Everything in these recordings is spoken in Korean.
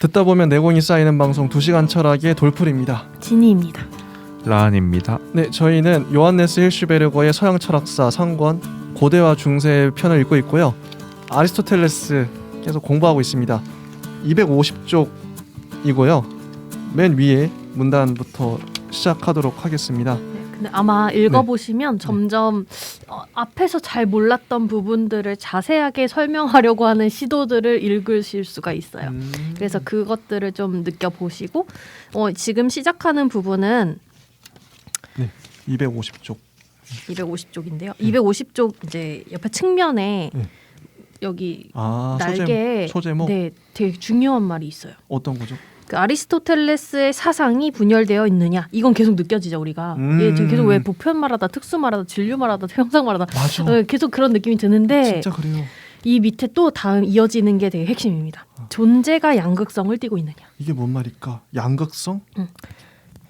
듣다 보면 내공이 쌓이는 방송 2시간 철학의 돌풀입니다. 진이입니다. 라한입니다. 네, 저희는 요한네스 힐슈베르거의 서양 철학사 상권 고대와 중세 편을 읽고 있고요. 아리스토텔레스 계속 공부하고 있습니다. 250쪽이고요. 맨 위에 문단부터 시작하도록 하겠습니다. 근데 아마 읽어보시면 점점 앞에서 잘 몰랐던 부분들을 자세하게 설명하려고 하는 시도들을 읽으실 수가 있어요. 그래서 그것들을 좀 느껴보시고 지금 시작하는 부분은 250쪽. 250쪽인데요. 250쪽 이제 옆에 측면에 여기 날개에 소제목? 네, 되게 중요한 말이 있어요. 어떤 거죠? 그 아리스토텔레스의 사상이 분열되어 있느냐 이건 계속 느껴지죠 우리가. 지금 계속 왜 보편 말하다 특수 말하다 진류 말하다 형상 말하다 맞아. 계속 그런 느낌이 드는데 진짜 그래요. 이 밑에 또 다음 이어지는 게 되게 핵심입니다. 존재가 양극성을 띠고 있느냐. 이게 뭔 말일까? 양극성?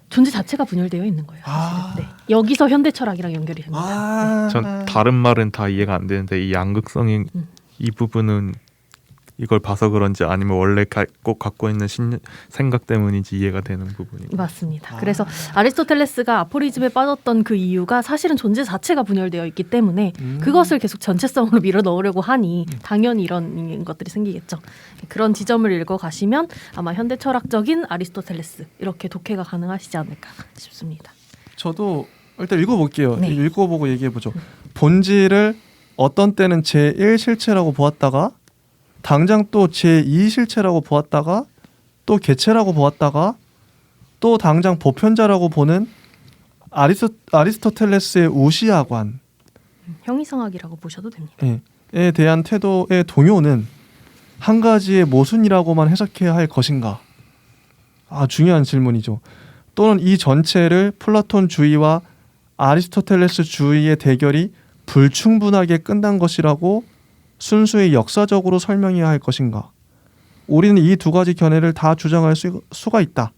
존재 자체가 분열되어 있는 거예요. 사실은. 네. 여기서 현대 철학이랑 연결이 됩니다. 전 다른 말은 다 이해가 안 되는데 이 양극성이 이 부분은 이걸 봐서 그런지 아니면 원래 꼭 갖고 있는 생각 때문인지 이해가 되는 부분입니다. 맞습니다. 그래서 아리스토텔레스가 아포리즘에 빠졌던 그 이유가 사실은 존재 자체가 분열되어 있기 때문에 그것을 계속 전체성으로 밀어 넣으려고 하니 당연히 이런 것들이 생기겠죠. 그런 지점을 읽어가시면 아마 현대 철학적인 아리스토텔레스 이렇게 독해가 가능하시지 않을까 싶습니다. 저도 일단 읽어볼게요. 네. 읽어보고 얘기해보죠. 본질을 어떤 때는 제1실체라고 보았다가 당장 또 제2실체라고 보았다가 또 개체라고 보았다가 또 당장 보편자라고 보는 아리스토텔레스의 우시아관 형이성학이라고 보셔도 됩니다. 에 대한 태도의 동요는 한 가지의 모순이라고만 해석해야 할 것인가? 중요한 질문이죠. 또는 이 전체를 플라톤주의와 아리스토텔레스주의의 대결이 불충분하게 끝난 것이라고 순수히 역사적으로 설명해야 할 것인가? 우리는 이 두 가지 견해를 다 주장할 수가 있다.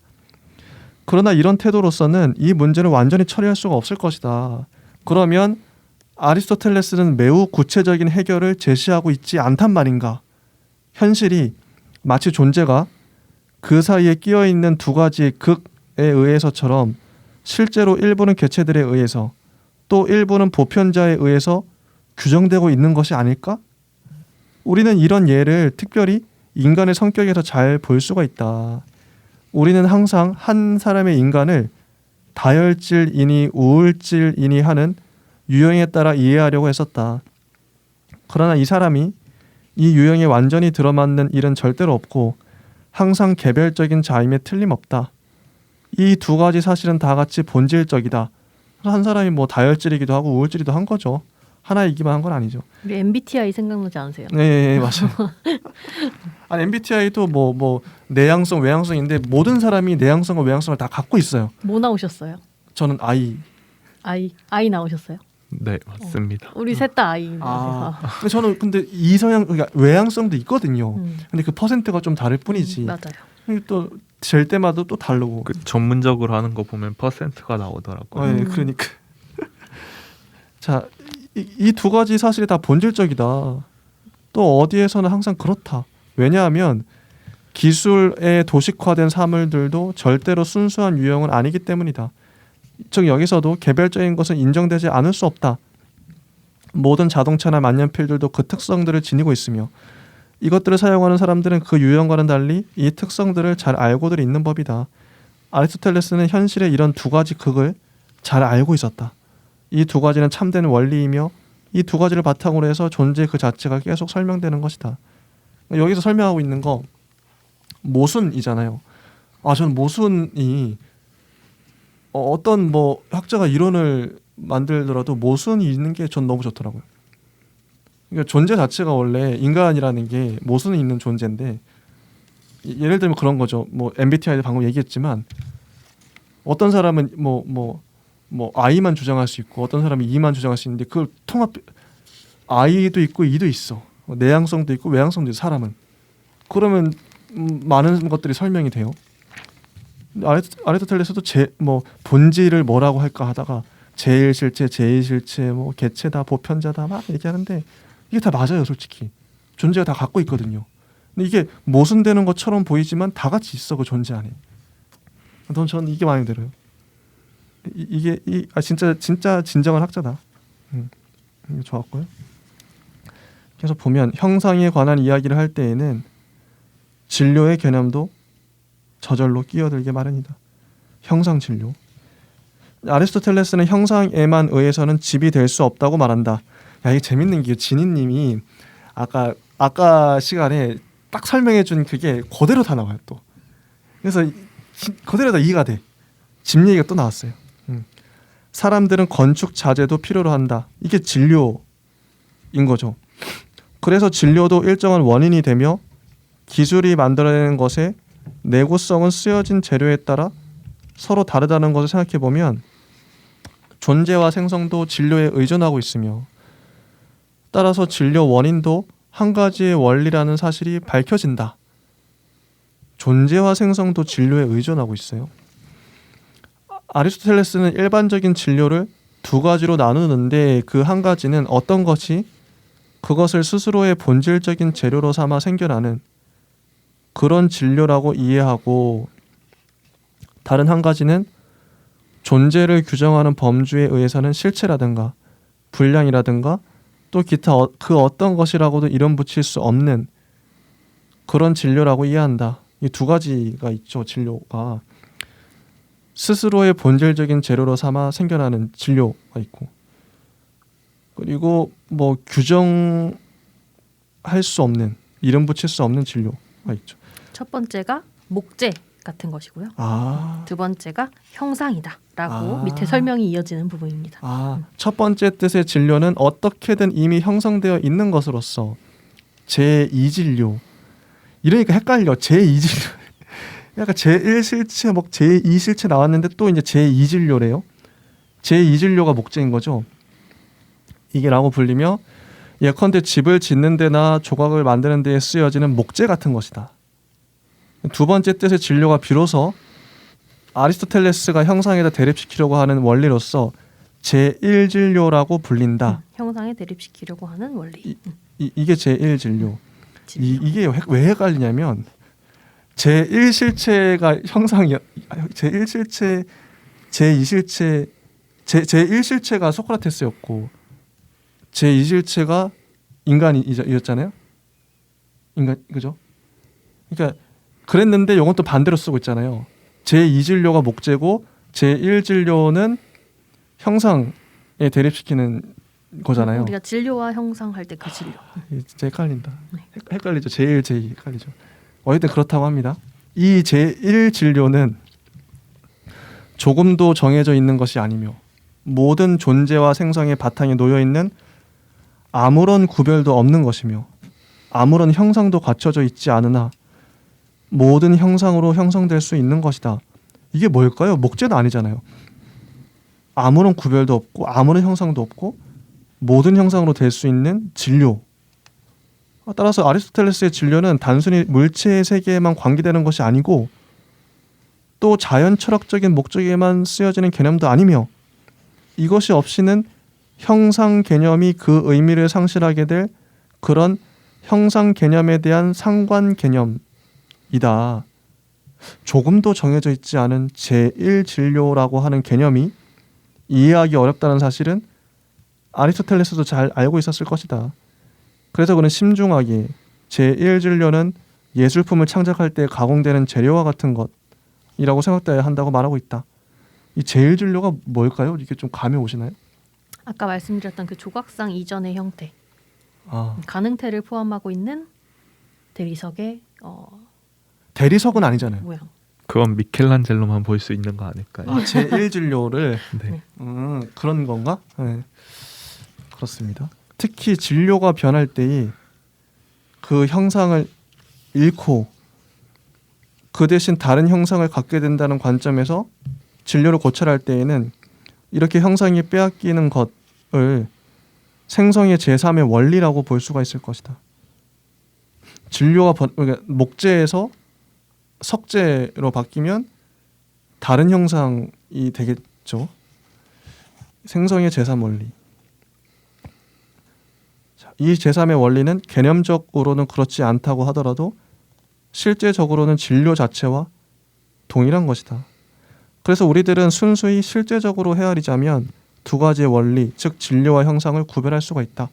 그러나 이런 태도로서는 이 문제를 완전히 처리할 수가 없을 것이다. 그러면 아리스토텔레스는 매우 구체적인 해결을 제시하고 있지 않단 말인가? 현실이 마치 존재가 그 사이에 끼어있는 두 가지의 극에 의해서처럼 실제로 일부는 개체들에 의해서 또 일부는 보편자에 의해서 규정되고 있는 것이 아닐까? 우리는 이런 예를 특별히 인간의 성격에서 잘 볼 수가 있다. 우리는 항상 한 사람의 인간을 다혈질이니 우울질이니 하는 유형에 따라 이해하려고 했었다. 그러나 이 사람이 이 유형에 완전히 들어맞는 일은 절대로 없고 항상 개별적인 자임에 틀림없다. 이 두 가지 사실은 다 같이 본질적이다. 한 사람이 뭐 다혈질이기도 하고 우울질이기도 한 거죠. 하나이기만 한 건 아니죠. 우리 MBTI 생각나지 않으세요? 네, 맞아요. MBTI도 뭐 내향성, 외향성인데 모든 사람이 내향성과 외향성을 다 갖고 있어요. 뭐 나오셨어요? 저는 I 나오셨어요? 네, 맞습니다. 우리 셋 다 I. 근데 저는 이성향, 그러니까 외향성도 있거든요. 근데 그 퍼센트가 좀 다를 뿐이지. 맞아요. 또 잴 때마다 또 다르고. 그 전문적으로 하는 거 보면 퍼센트가 나오더라고요. 네, 그러니까. 자, 이 두 가지 사실이 다 본질적이다. 또 어디에서는 항상 그렇다. 왜냐하면 기술의 도식화된 사물들도 절대로 순수한 유형은 아니기 때문이다. 즉 여기서도 개별적인 것은 인정되지 않을 수 없다. 모든 자동차나 만년필들도 그 특성들을 지니고 있으며 이것들을 사용하는 사람들은 그 유형과는 달리 이 특성들을 잘 알고들 있는 법이다. 아리스토텔레스는 현실의 이런 두 가지 극을 잘 알고 있었다. 이 두 가지는 참된 원리이며 이 두 가지를 바탕으로 해서 존재 그 자체가 계속 설명되는 것이다. 여기서 설명하고 있는 거 모순이잖아요. 저는 모순이 어떤 뭐 학자가 이론을 만들더라도 모순이 있는 게 전 너무 좋더라고요. 그러니까 존재 자체가 원래 인간이라는 게 모순이 있는 존재인데 예를 들면 그런 거죠. 뭐 MBTI도 방금 얘기했지만 어떤 사람은 뭐 I만 주장할 수 있고 어떤 사람이 E만 주장할 수 있는데 그걸 I도 있고 E도 있어. 내향성도 있고 외향성도 있어. 사람은. 그러면 많은 것들이 설명이 돼요. 아리스토텔레스도 본질을 뭐라고 할까 하다가 제1실체, 제2실체, 뭐 개체다, 보편자다 막 얘기하는데 이게 다 맞아요, 솔직히. 존재가 다 갖고 있거든요. 근데 이게 모순되는 것처럼 보이지만 다 같이 있어 그 존재 안에. 저는 이게 마음에 들어요. 이게 진짜 진정한 학자다. 이게 좋았고요. 그래서 보면 형상에 관한 이야기를 할 때에는 진료의 개념도 저절로 끼어들게 마련이다. 형상 진료. 아리스토텔레스는 형상에만 의해서는 집이 될 수 없다고 말한다. 야, 이게 재밌는 게 진희님이 아까 시간에 딱 설명해준 그게 그대로 다 나와요 또. 그래서 그대로 다 이해가 돼. 집 얘기가 또 나왔어요. 사람들은 건축 자재도 필요로 한다. 이게 진료인 거죠. 그래서 진료도 일정한 원인이 되며 기술이 만들어내는 것에 내구성은 쓰여진 재료에 따라 서로 다르다는 것을 생각해 보면 존재와 생성도 진료에 의존하고 있으며 따라서 진료 원인도 한 가지의 원리라는 사실이 밝혀진다. 존재와 생성도 진료에 의존하고 있어요. 아리스토텔레스는 일반적인 진료를 두 가지로 나누는데 그 한 가지는 어떤 것이 그것을 스스로의 본질적인 재료로 삼아 생겨나는 그런 진료라고 이해하고 다른 한 가지는 존재를 규정하는 범주에 의해서는 실체라든가 분량이라든가 또 기타 그 어떤 것이라고도 이름 붙일 수 없는 그런 진료라고 이해한다. 이 두 가지가 있죠. 진료가 스스로의 본질적인 재료로 삼아 생겨나는 진료가 있고 그리고 뭐 규정할 수 없는 이름 붙일 수 없는 진료가 있죠. 첫 번째가 목재 같은 것이고요. 두 번째가 형상이다라고 밑에 설명이 이어지는 부분입니다. 첫 번째 뜻의 진료는 어떻게든 이미 형성되어 있는 것으로서 제2진료. 이러니까 헷갈려. 제2진료. 약간 제1실체, 뭐 제2실체 나왔는데 또 이제 제2진료래요. 제2진료가 목재인 거죠. 이게 라고 불리며 예컨대 집을 짓는 데나 조각을 만드는 데에 쓰여지는 목재 같은 것이다. 두 번째 뜻의 진료가 비로소 아리스토텔레스가 형상에다 대립시키려고 하는 원리로서 제1진료라고 불린다. 형상에 대립시키려고 하는 원리. 이게 제1진료. 이게 왜 헷갈리냐면 제1실체가 형상이야. 제1실체, 제2실체, 제1실체가 소크라테스였고 제2실체가 인간이었잖아요. 인간 그죠? 그러니까 그랬는데 이건 또 반대로 쓰고 있잖아요. 제2진료가 목재고 제1진료는 형상에 대립시키는 거잖아요. 우리가 진료와 형상 할 때 그 진료. 진짜 헷갈린다. 헷갈리죠. 제1, 제2 헷갈리죠. 어쨌든 그렇다고 합니다. 이 제1진료는 조금도 정해져 있는 것이 아니며 모든 존재와 생성의 바탕에 놓여있는 아무런 구별도 없는 것이며 아무런 형상도 갖춰져 있지 않으나 모든 형상으로 형성될 수 있는 것이다. 이게 뭘까요? 목재도 아니잖아요. 아무런 구별도 없고 아무런 형상도 없고 모든 형상으로 될 수 있는 진료. 따라서 아리스토텔레스의 진료는 단순히 물체의 세계에만 관계되는 것이 아니고 또 자연 철학적인 목적에만 쓰여지는 개념도 아니며 이것이 없이는 형상 개념이 그 의미를 상실하게 될 그런 형상 개념에 대한 상관 개념이다. 조금도 정해져 있지 않은 제1진료라고 하는 개념이 이해하기 어렵다는 사실은 아리스토텔레스도 잘 알고 있었을 것이다. 그래서 그는 심중하게 제1진료는 예술품을 창작할 때 가공되는 재료와 같은 것이라고 생각돼야 한다고 말하고 있다. 이 제1진료가 뭘까요? 이게 좀 감이 오시나요? 아까 말씀드렸던 그 조각상 이전의 형태, 가능태를 포함하고 있는 대리석의 대리석은 아니잖아요. 모양. 그건 미켈란젤로만 볼 수 있는 거 아닐까요? 제1진료를 네. 그런 건가? 네. 그렇습니다. 특히 진료가 변할 때에 그 형상을 잃고 그 대신 다른 형상을 갖게 된다는 관점에서 진료를 고찰할 때에는 이렇게 형상이 빼앗기는 것을 생성의 제3의 원리라고 볼 수가 있을 것이다. 진료가 그러니까 목재에서 석재로 바뀌면 다른 형상이 되겠죠. 생성의 제3 원리. 이 제3의 원리는 개념적으로는 그렇지 않다고 하더라도 실제적으로는 진료 자체와 동일한 것이다. 그래서 우리들은 순수히 실제적으로 헤아리자면 두 가지의 원리, 즉 진료와 형상을 구별할 수가 있다.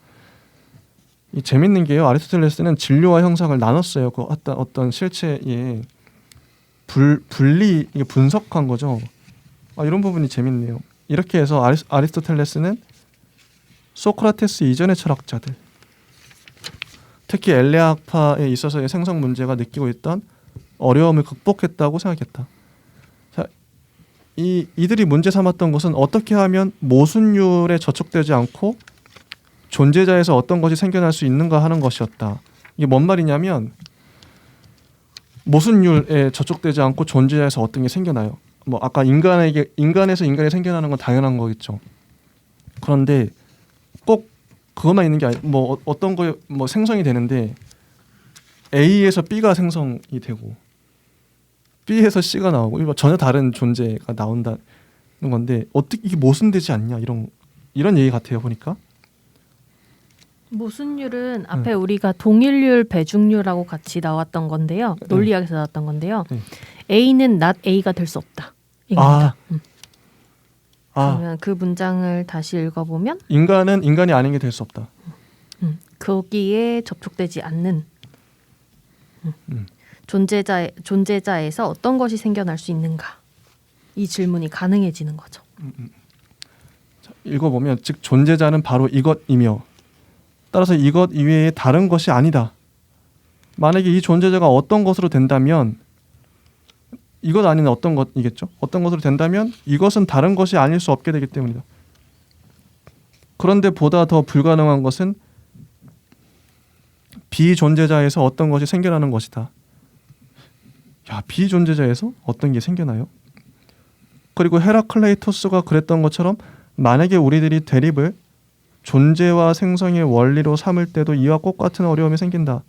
이 재밌는 게요. 아리스토텔레스는 진료와 형상을 나눴어요. 그 어떤 실체의 분리 이게 분석한 거죠. 이런 부분이 재밌네요. 이렇게 해서 아리스토텔레스는 소크라테스 이전의 철학자들, 특히 엘레학파에 있어서의 생성 문제가 느끼고 있던 어려움을 극복했다고 생각했다. 자, 이들이 문제 삼았던 것은 어떻게 하면 모순율에 저촉되지 않고 존재자에서 어떤 것이 생겨날 수 있는가 하는 것이었다. 이게 뭔 말이냐면 모순율에 저촉되지 않고 존재자에서 어떤 게 생겨나요. 뭐 아까 인간에서 인간이 생겨나는 건 당연한 거겠죠. 그런데 꼭 그것만 있는 게 아니, 뭐 어떤 거 뭐 생성이 되는데 A에서 B가 생성이 되고 B에서 C가 나오고 전혀 다른 존재가 나온다는 건데 어떻게 이게 모순되지 않냐 이런 얘기 같아요 보니까. 모순율은 앞에 우리가 동일률, 배중률하고 같이 나왔던 건데요. 논리학에서 나왔던 건데요. A는 not A가 될 수 없다. 이겁니다. 그러면 그 문장을 다시 읽어보면 인간은 인간이 아닌 게 될 수 없다. 거기에 접촉되지 않는 존재자에서 어떤 것이 생겨날 수 있는가? 이 질문이 가능해지는 거죠. 자, 읽어보면 즉 존재자는 바로 이것이며 따라서 이것 이외에 다른 것이 아니다. 만약에 이 존재자가 어떤 것으로 된다면 이것 아닌 어떤 것이겠죠. 어떤 것으로 된다면 이것은 다른 것이 아닐 수 없게 되기 때문이다. 그런데 보다 더 불가능한 것은 비존재자에서 어떤 것이 생겨나는 것이다. 야, 비존재자에서 어떤 게 생겨나요? 그리고 헤라클레이토스가 그랬던 것처럼 만약에 우리들이 대립을 존재와 생성의 원리로 삼을 때도 이와 똑같은 어려움이 생긴다.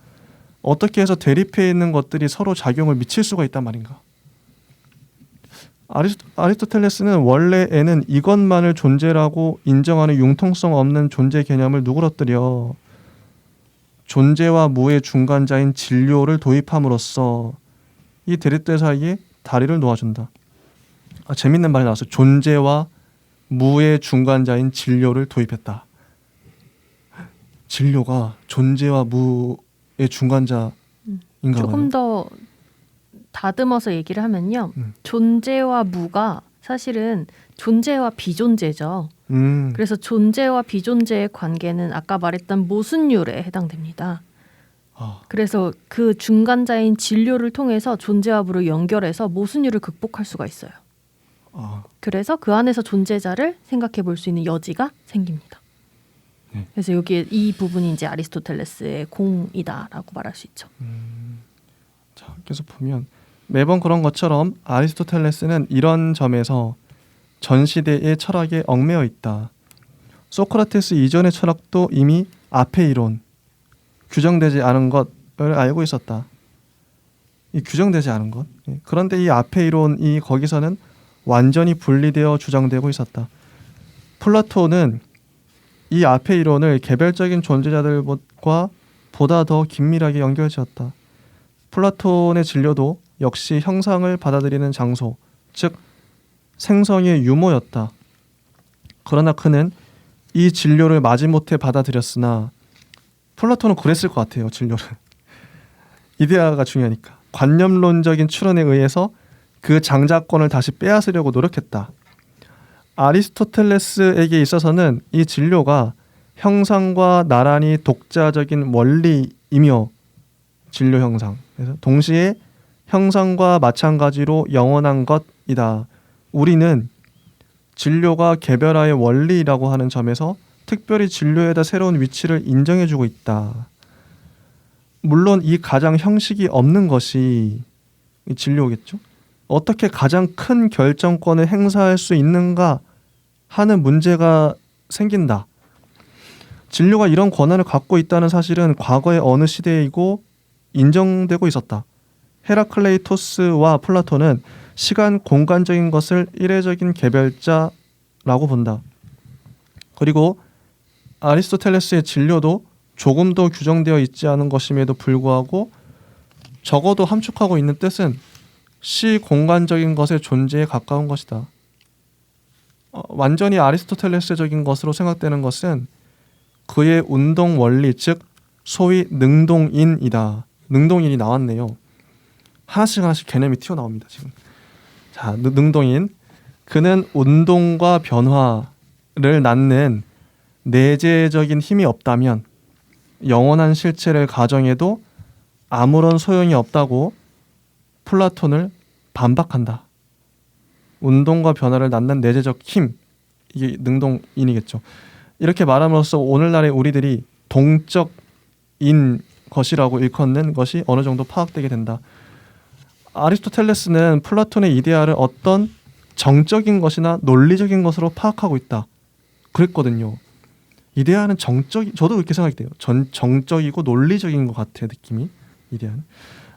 어떻게 해서 대립해 있는 것들이 서로 작용을 미칠 수가 있단 말인가? 아리스토텔레스는 원래 애는 이것만을 존재라고 인정하는 융통성 없는 존재 개념을 누그러뜨려 존재와 무의 중간자인 진료를 도입함으로써 이 대립들 사이에 다리를 놓아준다. 재밌는 말이 나왔어요. 존재와 무의 중간자인 진료를 도입했다. 진료가 존재와 무의 중간자인가 봐요. 조금 더 다듬어서 얘기를 하면요. 존재와 무가 사실은 존재와 비존재죠. 그래서 존재와 비존재의 관계는 아까 말했던 모순율에 해당됩니다. 그래서 그 중간자인 진료를 통해서 존재와 무를 연결해서 모순율을 극복할 수가 있어요. 그래서 그 안에서 존재자를 생각해 볼 수 있는 여지가 생깁니다. 그래서 여기 이 부분이 이제 아리스토텔레스의 공이다라고 말할 수 있죠. 자, 계속 보면 매번 그런 것처럼 아리스토텔레스는 이런 점에서 전 시대의 철학에 얽매여 있다. 소크라테스 이전의 철학도 이미 앞의 이론, 규정되지 않은 것을 알고 있었다. 이 규정되지 않은 것. 그런데 이 앞의 이론이 거기서는 완전히 분리되어 주장되고 있었다. 플라톤은 이 앞의 이론을 개별적인 존재자들과 보다 더 긴밀하게 연결지었다. 플라톤의 진료도 역시 형상을 받아들이는 장소, 즉 생성의 유모였다. 그러나 그는 이 진료를 마지못해 받아들였으나 플라톤은 그랬을 것 같아요. 진료를. 이데아가 중요하니까. 관념론적인 추론에 의해서 그 장자권을 다시 빼앗으려고 노력했다. 아리스토텔레스에게 있어서는 이 진료가 형상과 나란히 독자적인 원리이며 진료 형상. 그래서 동시에 형상과 마찬가지로 영원한 것이다. 우리는 진료가 개별화의 원리라고 하는 점에서 특별히 진료에다 새로운 위치를 인정해주고 있다. 물론 이 가장 형식이 없는 것이 진료겠죠. 어떻게 가장 큰 결정권을 행사할 수 있는가 하는 문제가 생긴다. 진료가 이런 권한을 갖고 있다는 사실은 과거의 어느 시대이고 인정되고 있었다. 헤라클레이토스와 플라톤은 시간 공간적인 것을 이례적인 개별자라고 본다. 그리고 아리스토텔레스의 진료도 조금도 규정되어 있지 않은 것임에도 불구하고 적어도 함축하고 있는 뜻은 시공간적인 것의 존재에 가까운 것이다. 완전히 아리스토텔레스적인 것으로 생각되는 것은 그의 운동 원리, 즉 소위 능동인이다. 능동인이 나왔네요. 하나씩 개념이 튀어나옵니다. 지금. 자, 능동인. 그는 운동과 변화를 낳는 내재적인 힘이 없다면 영원한 실체를 가정해도 아무런 소용이 없다고 플라톤을 반박한다. 운동과 변화를 낳는 내재적 힘, 이게 능동인이겠죠. 이렇게 말함으로써 오늘날의 우리들이 동적인 것이라고 일컫는 것이 어느 정도 파악되게 된다. 아리스토텔레스는 플라톤의 이데아를 어떤 정적인 것이나 논리적인 것으로 파악하고 있다. 그랬거든요. 이데아는 저도 그렇게 생각이 돼요. 정적이고 논리적인 것 같아요. 느낌이. 이데아는.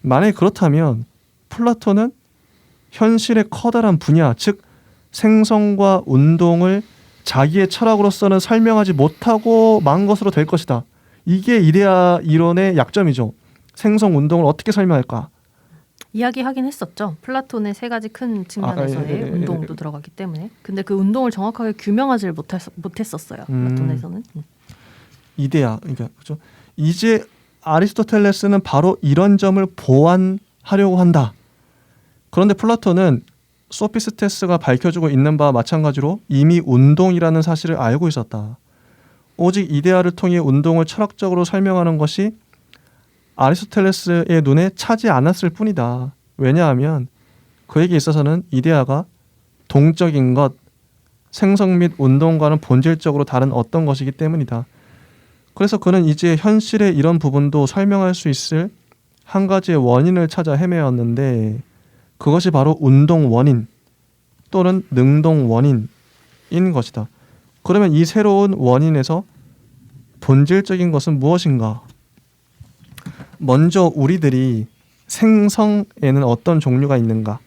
만약에 그렇다면 플라톤은 현실의 커다란 분야, 즉 생성과 운동을 자기의 철학으로서는 설명하지 못하고 만 것으로 될 것이다. 이게 이데아 이론의 약점이죠. 생성 운동을 어떻게 설명할까? 이야기하긴 했었죠. 플라톤의 세 가지 큰 측면에서의 운동도 들어가기 때문에. 근데 그 운동을 정확하게 규명하지 못했었어요. 플라톤에서는. 이데아, 그러니까 그죠? 이제 아리스토텔레스는 바로 이런 점을 보완하려고 한다. 그런데 플라톤은 소피스테스가 밝혀주고 있는 바와 마찬가지로 이미 운동이라는 사실을 알고 있었다. 오직 이데아를 통해 운동을 철학적으로 설명하는 것이 아리스토텔레스의 눈에 차지 않았을 뿐이다. 왜냐하면 그에게 있어서는 이데아가 동적인 것, 생성 및 운동과는 본질적으로 다른 어떤 것이기 때문이다. 그래서 그는 이제 현실의 이런 부분도 설명할 수 있을 한 가지의 원인을 찾아 헤매었는데 그것이 바로 운동 원인 또는 능동 원인인 것이다. 그러면 이 새로운 원인에서 본질적인 것은 무엇인가? 먼저 우리들이 생성에는 어떤 종류가 있는가?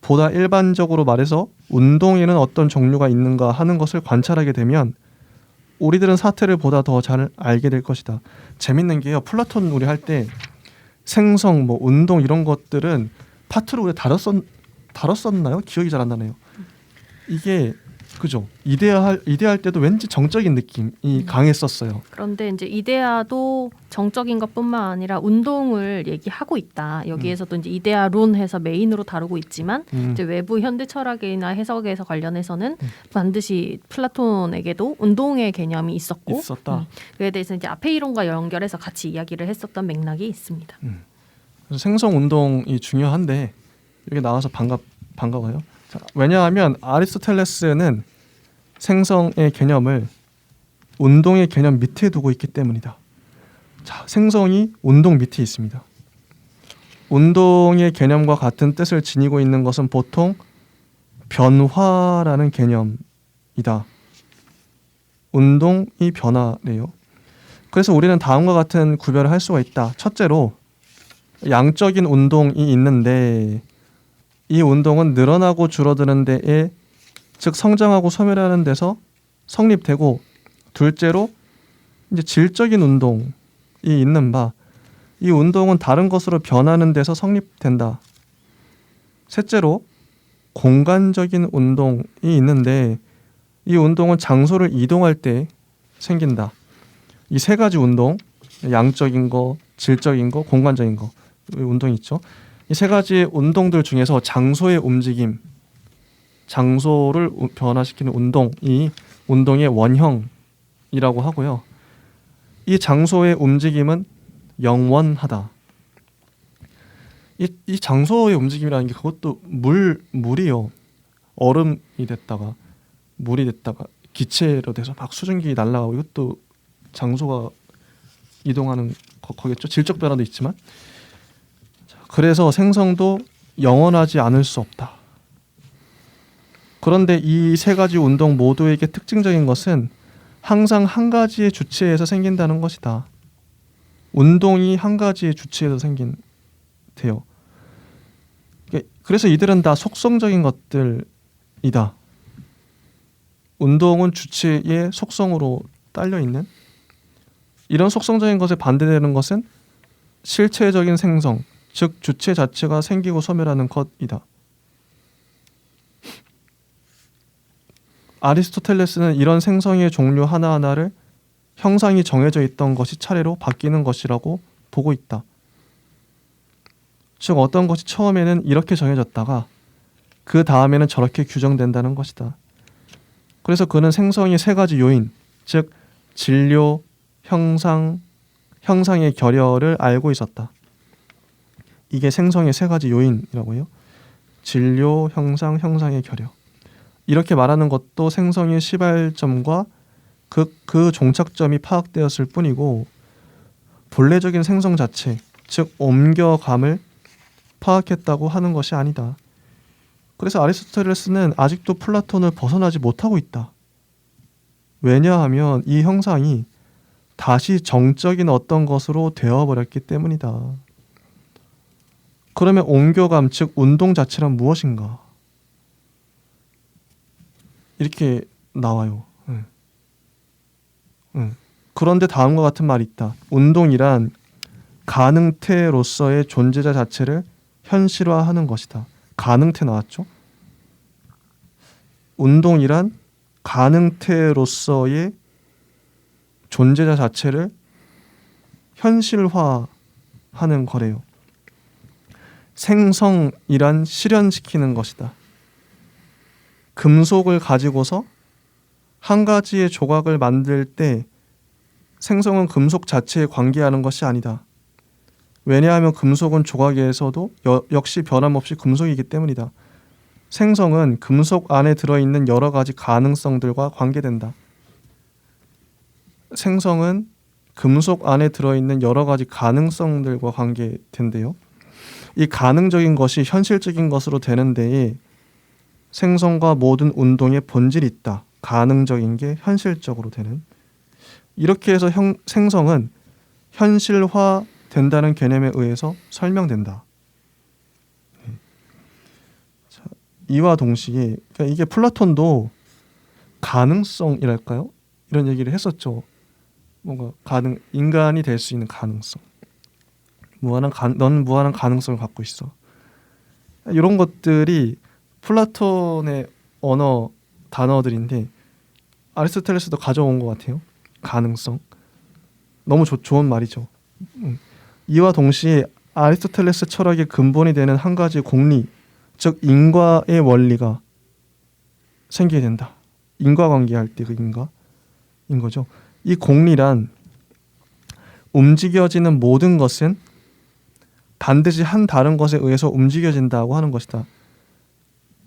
보다 일반적으로 말해서 운동에는 어떤 종류가 있는가 하는 것을 관찰하게 되면 우리들은 사태를 보다 더 잘 알게 될 것이다. 재밌는 게요. 플라톤 우리 할 때 생성, 뭐 운동 이런 것들은 파트로 우리 다뤘었나요? 기억이 잘 안 나네요. 이게 그죠? 이데아 할 때도 왠지 정적인 느낌이 강했었어요. 그런데 이제 이데아도 정적인 것뿐만 아니라 운동을 얘기하고 있다. 여기에서도 이제 이데아론해서 메인으로 다루고 있지만 이제 외부 현대 철학이나 해석에서 관련해서는 반드시 플라톤에게도 운동의 개념이 있었다. 그에 대해서 이제 앞에 이론과 연결해서 같이 이야기를 했었던 맥락이 있습니다. 그래서 생성 운동이 중요한데 여기 나와서 반가워요. 자, 왜냐하면 아리스토텔레스는 생성의 개념을 운동의 개념 밑에 두고 있기 때문이다. 자, 생성이 운동 밑에 있습니다. 운동의 개념과 같은 뜻을 지니고 있는 것은 보통 변화라는 개념이다. 운동이 변화래요. 그래서 우리는 다음과 같은 구별을 할 수가 있다. 첫째로 양적인 운동이 있는데 이 운동은 늘어나고 줄어드는 데에 즉 성장하고 소멸하는 데서 성립되고 둘째로 이제 질적인 운동이 있는 바 이 운동은 다른 것으로 변하는 데서 성립된다. 셋째로 공간적인 운동이 있는데 이 운동은 장소를 이동할 때 생긴다. 이 세 가지 운동, 양적인 거, 질적인 거, 공간적인 거 운동이 있죠. 이 세 가지 운동들 중에서 장소의 움직임, 장소를 변화시키는 운동이 운동의 원형이라고 하고요. 이 장소의 움직임은 영원하다. 이 장소의 움직임이라는 게 그것도 물이요. 얼음이 됐다가 물이 됐다가 기체로 돼서 막 수증기 날아가고 이것도 장소가 이동하는 거겠죠. 질적 변화도 있지만 그래서 생성도 영원하지 않을 수 없다. 그런데 이 세 가지 운동 모두에게 특징적인 것은 항상 한 가지의 주체에서 생긴다는 것이다. 운동이 한 가지의 주체에서 생긴대요. 그래서 이들은 다 속성적인 것들이다. 운동은 주체의 속성으로 딸려 있는 이런 속성적인 것에 반대되는 것은 실체적인 생성, 즉 주체 자체가 생기고 소멸하는 것이다. 아리스토텔레스는 이런 생성의 종류 하나하나를 형상이 정해져 있던 것이 차례로 바뀌는 것이라고 보고 있다. 즉 어떤 것이 처음에는 이렇게 정해졌다가 그 다음에는 저렇게 규정된다는 것이다. 그래서 그는 생성의 세 가지 요인, 즉 진료, 형상, 형상의 결여를 알고 있었다. 이게 생성의 세 가지 요인이라고 해요. 진료, 형상, 형상의 결여. 이렇게 말하는 것도 생성의 시발점과 그 종착점이 파악되었을 뿐이고 본래적인 생성 자체, 즉 옮겨감을 파악했다고 하는 것이 아니다. 그래서 아리스토텔레스는 아직도 플라톤을 벗어나지 못하고 있다. 왜냐하면 이 형상이 다시 정적인 어떤 것으로 되어버렸기 때문이다. 그러면 옮겨감, 즉 운동 자체란 무엇인가? 이렇게 나와요. 그런데 다음과 같은 말이 있다. 운동이란 가능태로서의 존재자 자체를 현실화하는 것이다. 가능태 나왔죠? 운동이란 가능태로서의 존재자 자체를 현실화하는 거래요. 생성이란 실현시키는 것이다. 금속을 가지고서 한 가지의 조각을 만들 때 생성은 금속 자체에 관계하는 것이 아니다. 왜냐하면 금속은 조각에서도 역시 변함없이 금속이기 때문이다. 생성은 금속 안에 들어있는 여러 가지 가능성들과 관계된다. 생성은 금속 안에 들어있는 여러 가지 가능성들과 관계된대요. 이 가능적인 것이 현실적인 것으로 되는 데에 생성과 모든 운동의 본질이 있다. 가능적인 게 현실적으로 되는. 이렇게 해서 생성은 현실화된다는 개념에 의해서 설명된다. 자, 이와 동시에 그러니까 이게 플라톤도 가능성이랄까요? 이런 얘기를 했었죠. 뭔가 인간이 될 수 있는 가능성. 넌 무한한 가능성을 갖고 있어. 이런 것들이 플라톤의 언어 단어들인데 아리스토텔레스도 가져온 것 같아요. 가능성. 너무 좋은 말이죠. 이와 동시에 아리스토텔레스 철학의 근본이 되는 한 가지 공리, 즉 인과의 원리가 생기게 된다. 인과관계할 때 그 인과인 거죠. 이 공리란 움직여지는 모든 것은 반드시 한 다른 것에 의해서 움직여진다고 하는 것이다.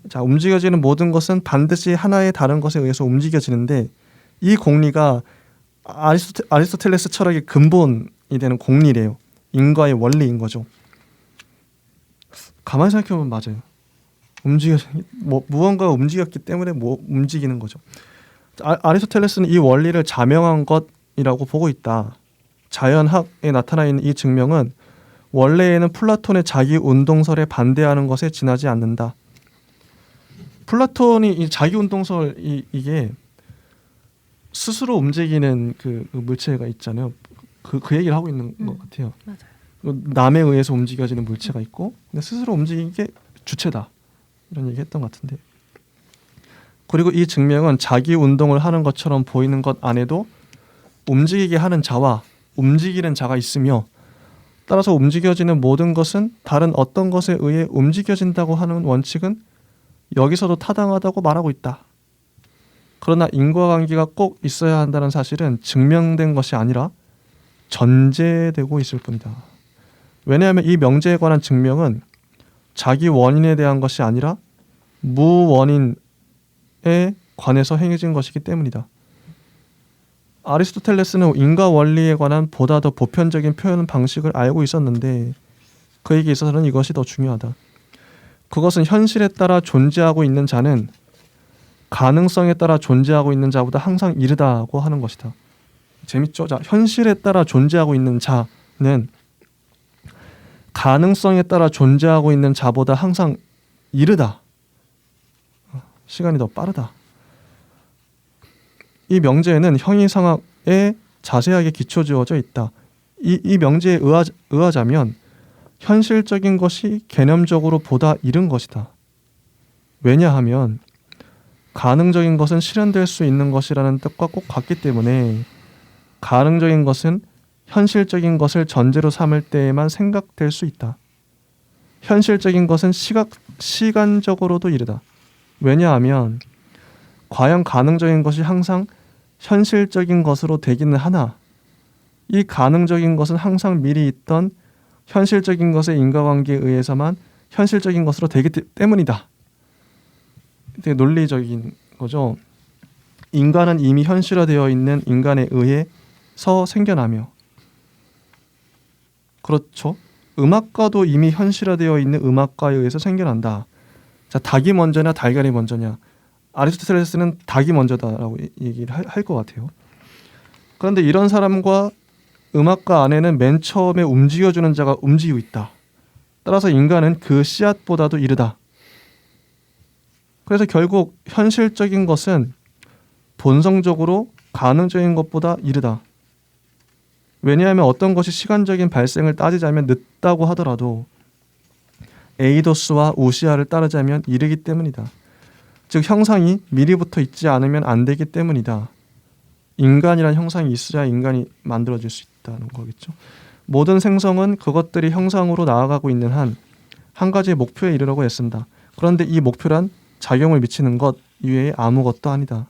자, 움직여지는 모든 것은 반드시 하나의 다른 것에 의해서 움직여지는데 이 공리가 아리스토텔레스 철학의 근본이 되는 공리래요. 인과의 원리인 거죠. 가만히 생각해보면 맞아요. 무언가가 움직였기 때문에 움직이는 거죠. 아리스토텔레스는 이 원리를 자명한 것이라고 보고 있다. 자연학에 나타나 있는 이 증명은 원래에는 플라톤의 자기 운동설에 반대하는 것에 지나지 않는다. 플라톤이 이 자기 운동설 이게 스스로 움직이는 그 물체가 있잖아요. 그 얘기를 하고 있는 것 같아요. 맞아요. 남에 의해서 움직여지는 물체가 있고 근데 스스로 움직이는 게 주체다. 이런 얘기 했던 것 같은데. 그리고 이 증명은 자기 운동을 하는 것처럼 보이는 것 안에도 움직이게 하는 자와 움직이는 자가 있으며 따라서 움직여지는 모든 것은 다른 어떤 것에 의해 움직여진다고 하는 원칙은 여기서도 타당하다고 말하고 있다. 그러나 인과관계가 꼭 있어야 한다는 사실은 증명된 것이 아니라 전제되고 있을 뿐이다. 왜냐하면 이 명제에 관한 증명은 자기 원인에 대한 것이 아니라 무원인에 관해서 행해진 것이기 때문이다. 아리스토텔레스는 인과 원리에 관한 보다 더 보편적인 표현 방식을 알고 있었는데 그에게 있어서는 이것이 더 중요하다. 그것은 현실에 따라 존재하고 있는 자는 가능성에 따라 존재하고 있는 자보다 항상 이르다고 하는 것이다. 재밌죠? 자, 현실에 따라 존재하고 있는 자는 가능성에 따라 존재하고 있는 자보다 항상 이르다. 시간이 더 빠르다. 이 명제에는 형이상학에 자세하게 기초 지어져 있다. 이 명제에 의하자면 현실적인 것이 개념적으로 보다 이른 것이다. 왜냐하면 가능적인 것은 실현될 수 있는 것이라는 뜻과 꼭 같기 때문에 가능적인 것은 현실적인 것을 전제로 삼을 때에만 생각될 수 있다. 현실적인 것은 시간적으로도 이르다. 왜냐하면 과연 가능적인 것이 항상 현실적인 것으로 되기는 하나 이 가능적인 것은 항상 미리 있던 현실적인 것의 인과관계에 의해서만 현실적인 것으로 되기 때문이다. 되게 논리적인 거죠. 인간은 이미 현실화되어 있는 인간에 의해서 생겨나며 그렇죠. 음악가도 이미 현실화되어 있는 음악가에 의해서 생겨난다. 자, 닭이 먼저냐 달걀이 먼저냐. 아리스토텔레스는 닭이 먼저다라고 얘기를 할 것 같아요. 그런데 이런 사람과 음악가 안에는 맨 처음에 움직여주는 자가 움직이고 있다. 따라서 인간은 그 씨앗보다도 이르다. 그래서 결국 현실적인 것은 본성적으로 가능적인 것보다 이르다. 왜냐하면 어떤 것이 시간적인 발생을 따지자면 늦다고 하더라도 에이도스와 우시아를 따르자면 이르기 때문이다. 즉 형상이 미리부터 있지 않으면 안 되기 때문이다. 인간이란 형상이 있어야 인간이 만들어질 수 있다는 거겠죠. 모든 생성은 그것들이 형상으로 나아가고 있는 한 가지의 목표에 이르려고 애쓴다. 그런데 이 목표란 작용을 미치는 것 이외에 아무것도 아니다.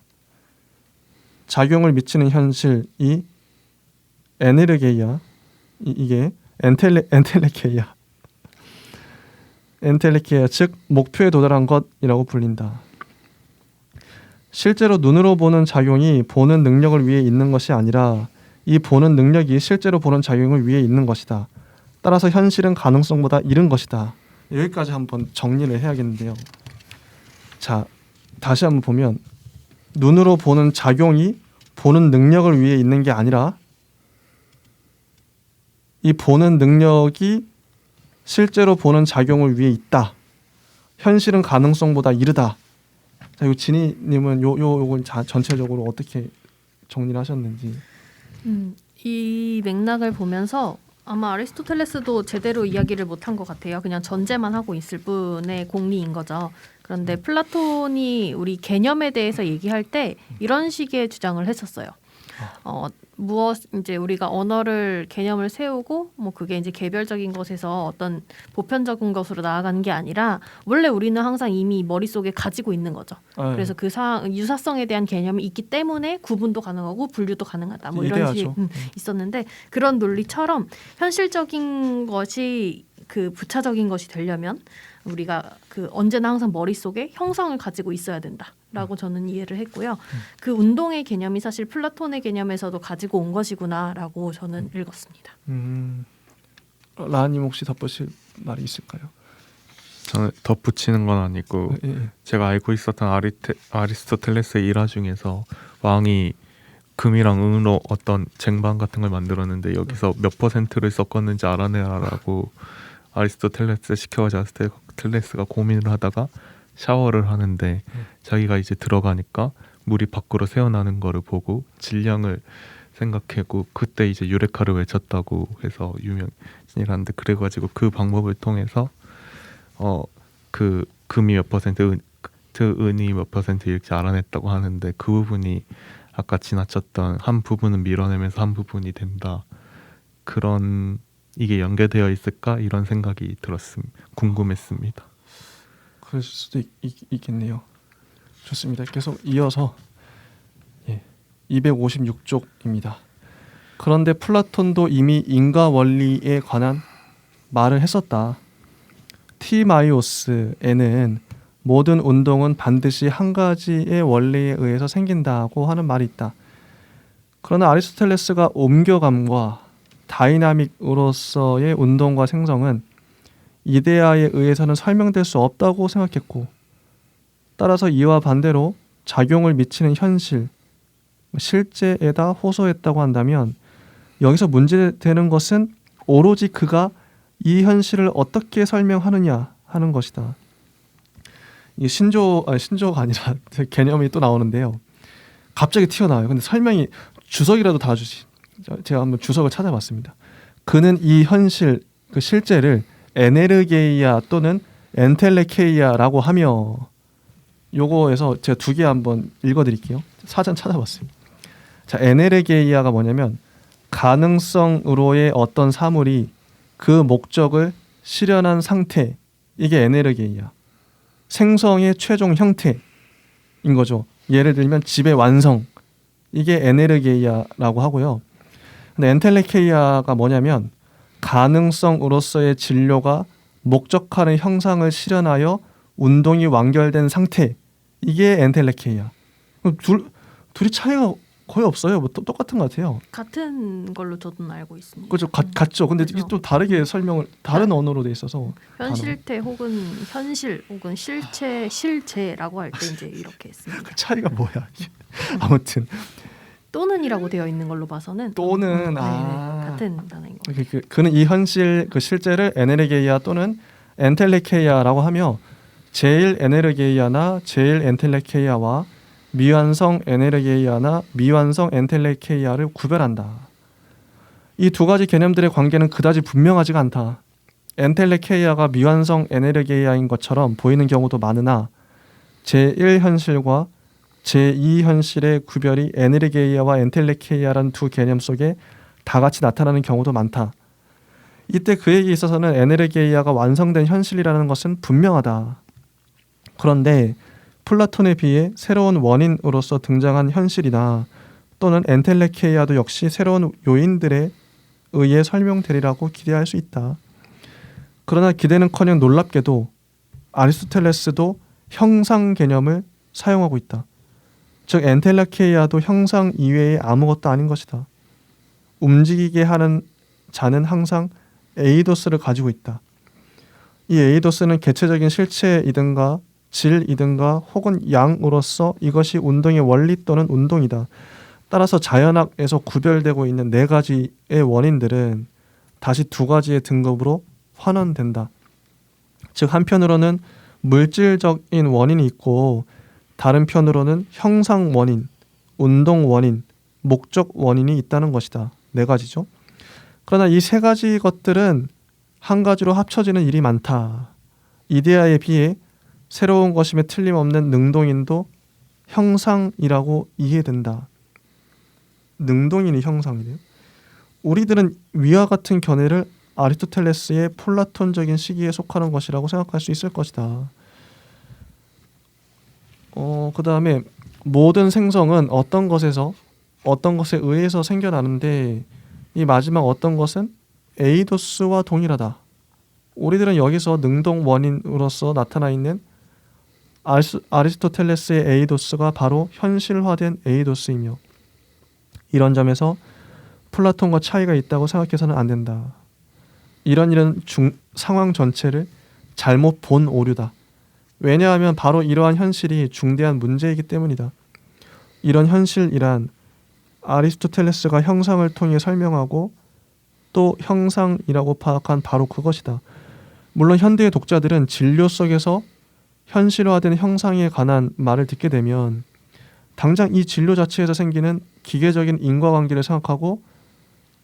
작용을 미치는 현실이 에네르게이아 이게 엔텔레케이아 즉 목표에 도달한 것이라고 불린다. 실제로 눈으로 보는 작용이 보는 능력을 위해 있는 것이 아니라 이 보는 능력이 실제로 보는 작용을 위해 있는 것이다. 따라서 현실은 가능성보다 이른 것이다. 여기까지 한번 정리를 해야겠는데요. 자, 다시 한번 보면 눈으로 보는 작용이 보는 능력을 위해 있는 게 아니라 이 보는 능력이 실제로 보는 작용을 위해 있다. 현실은 가능성보다 이르다. 자, 요 진희님은 요건 전체적으로 어떻게 정리를 하셨는지. 이 맥락을 보면서 아마 아리스토텔레스도 제대로 이야기를 못한 것 같아요. 그냥 전제만 하고 있을 뿐의 공리인 거죠. 그런데 플라톤이 우리 개념에 대해서 얘기할 때 이런 식의 주장을 했었어요. 이제 우리가 언어를 개념을 세우고 뭐 그게 이제 개별적인 것에서 어떤 보편적인 것으로 나아가는 게 아니라 원래 우리는 항상 이미 머릿속에 가지고 있는 거죠. 그래서 그 유사성에 대한 개념이 있기 때문에 구분도 가능하고 분류도 가능하다. 뭐 이런 식이 있었는데 그런 논리처럼 현실적인 것이 그 부차적인 것이 되려면 우리가 그 언제나 항상 머릿속에 형상을 가지고 있어야 된다라고 저는 이해를 했고요. 그 운동의 개념이 사실 플라톤의 개념에서도 가지고 온 것이구나라고 저는 읽었습니다. 라하님 혹시 덧붙일 말이 있을까요? 저는 덧붙이는 건 아니고 제가 알고 있었던 아리스토텔레스의 일화 중에서 왕이 금이랑 은으로 어떤 쟁반 같은 걸 만들었는데 여기서 몇 퍼센트를 섞었는지 알아내라라고 아리스토텔레스 시켜가지고 아리스토텔레스가 고민을 하다가 샤워를 하는데 자기가 이제 들어가니까 물이 밖으로 새어나는 거를 보고 질량을 생각하고 그때 이제 유레카를 외쳤다고 해서 유명이라는데 그래가지고 그 방법을 통해서 그 금이 몇 퍼센트 은이 몇 퍼센트 이렇게 알아냈다고 하는데 그 부분이 아까 지나쳤던 한 부분은 밀어내면서 한 부분이 된다. 그런 이게 연계되어 있을까 이런 생각이 궁금했습니다. 그럴 수도 있겠네요. 좋습니다. 계속 이어서 256쪽입니다. 그런데 플라톤도 이미 인과 원리에 관한 말을 했었다. 티마이오스에는 모든 운동은 반드시 한 가지의 원리에 의해서 생긴다고 하는 말이 있다. 그러나 아리스토텔레스가 옮겨감과 다이나믹으로서의 운동과 생성은 이데아에 의해서는 설명될 수 없다고 생각했고 따라서 이와 반대로 작용을 미치는 현실, 실제에다 호소했다고 한다면 여기서 문제되는 것은 오로지 그가 이 현실을 어떻게 설명하느냐 하는 것이다. 이 신조가 아니라 개념이 또 나오는데요. 갑자기 튀어나와요. 근데 설명이 주석이라도 달아주지. 제가 한번 주석을 찾아봤습니다. 그는 이 현실, 그 실제를 에네르게이아 또는 엔텔레케이아라고 하며 요거에서 제가 두 개 한번 읽어드릴게요. 사전 찾아봤어요. 자, 에네르게이아가 뭐냐면 가능성으로의 어떤 사물이 그 목적을 실현한 상태, 이게 에네르게이아. 생성의 최종 형태인 거죠. 예를 들면 집의 완성, 이게 에네르게이아라고 하고요. 근데 엔텔레케이아가 뭐냐면 가능성으로서의 진료가 목적하는 형상을 실현하여 운동이 완결된 상태, 이게 엔텔레케이아. 둘이 차이가 거의 없어요. 뭐 똑같은 것 같아요. 같은 걸로 저도 알고 있습니다. 그렇죠. 같죠. 근데 그렇죠. 이게 좀 다르게 설명을 다른 언어로 돼 있어서 현실태 혹은 현실 혹은 실체 실제라고 할 때 이제 이렇게 했습니다. 그 차이가 뭐야? 아무튼 또는이라고 되어 있는 걸로 봐서는 또는 같은 단어인 거. 그는 이 현실 그 실제를 에네르게이아 또는 엔텔레케이아라고 하며 제일 에네르게이아나 제일 엔텔레케이아와 미완성 에네르게이아나 미완성 엔텔레케이아를 구별한다. 이 두 가지 개념들의 관계는 그다지 분명하지가 않다. 엔텔레케이아가 미완성 에네르게이아인 것처럼 보이는 경우도 많으나 제1현실과 제2현실의 구별이 에네르게이아와 엔텔레케이아라는 두 개념 속에 다 같이 나타나는 경우도 많다. 이때 그에게 있어서는 에네르게이아가 완성된 현실이라는 것은 분명하다. 그런데 플라톤에 비해 새로운 원인으로서 등장한 현실이나 또는 엔텔레케이아도 역시 새로운 요인들에 의해 설명되리라고 기대할 수 있다. 그러나 기대는커녕 놀랍게도 아리스토텔레스도 형상 개념을 사용하고 있다. 즉 엔텔레케이아도 형상 이외의 아무것도 아닌 것이다. 움직이게 하는 자는 항상 에이도스를 가지고 있다. 이 에이도스는 개체적인 실체이든가 질이든가 혹은 양으로서 이것이 운동의 원리 또는 운동이다. 따라서 자연학에서 구별되고 있는 네 가지의 원인들은 다시 두 가지의 등급으로 환원된다. 즉 한편으로는 물질적인 원인이 있고 다른 편으로는 형상 원인, 운동 원인, 목적 원인이 있다는 것이다. 네 가지죠. 그러나 이 세 가지 것들은 한 가지로 합쳐지는 일이 많다. 이데아에 비해 새로운 것임에 틀림없는 능동인도 형상이라고 이해된다. 능동인이 형상이래요. 우리들은 위와 같은 견해를 아리스토텔레스의 플라톤적인 시기에 속하는 것이라고 생각할 수 있을 것이다. 그 다음에 모든 생성은 어떤 것에서 어떤 것에 의해서 생겨나는데 이 마지막 어떤 것은 에이도스와 동일하다. 우리들은 여기서 능동 원인으로서 나타나 있는 아리스토텔레스의 에이도스가 바로 현실화된 에이도스이며 이런 점에서 플라톤과 차이가 있다고 생각해서는 안 된다. 이런 상황 전체를 잘못 본 오류다. 왜냐하면 바로 이러한 현실이 중대한 문제이기 때문이다. 이런 현실이란 아리스토텔레스가 형상을 통해 설명하고 또 형상이라고 파악한 바로 그것이다. 물론 현대의 독자들은 진료 속에서 현실화된 형상에 관한 말을 듣게 되면 당장 이 진료 자체에서 생기는 기계적인 인과관계를 생각하고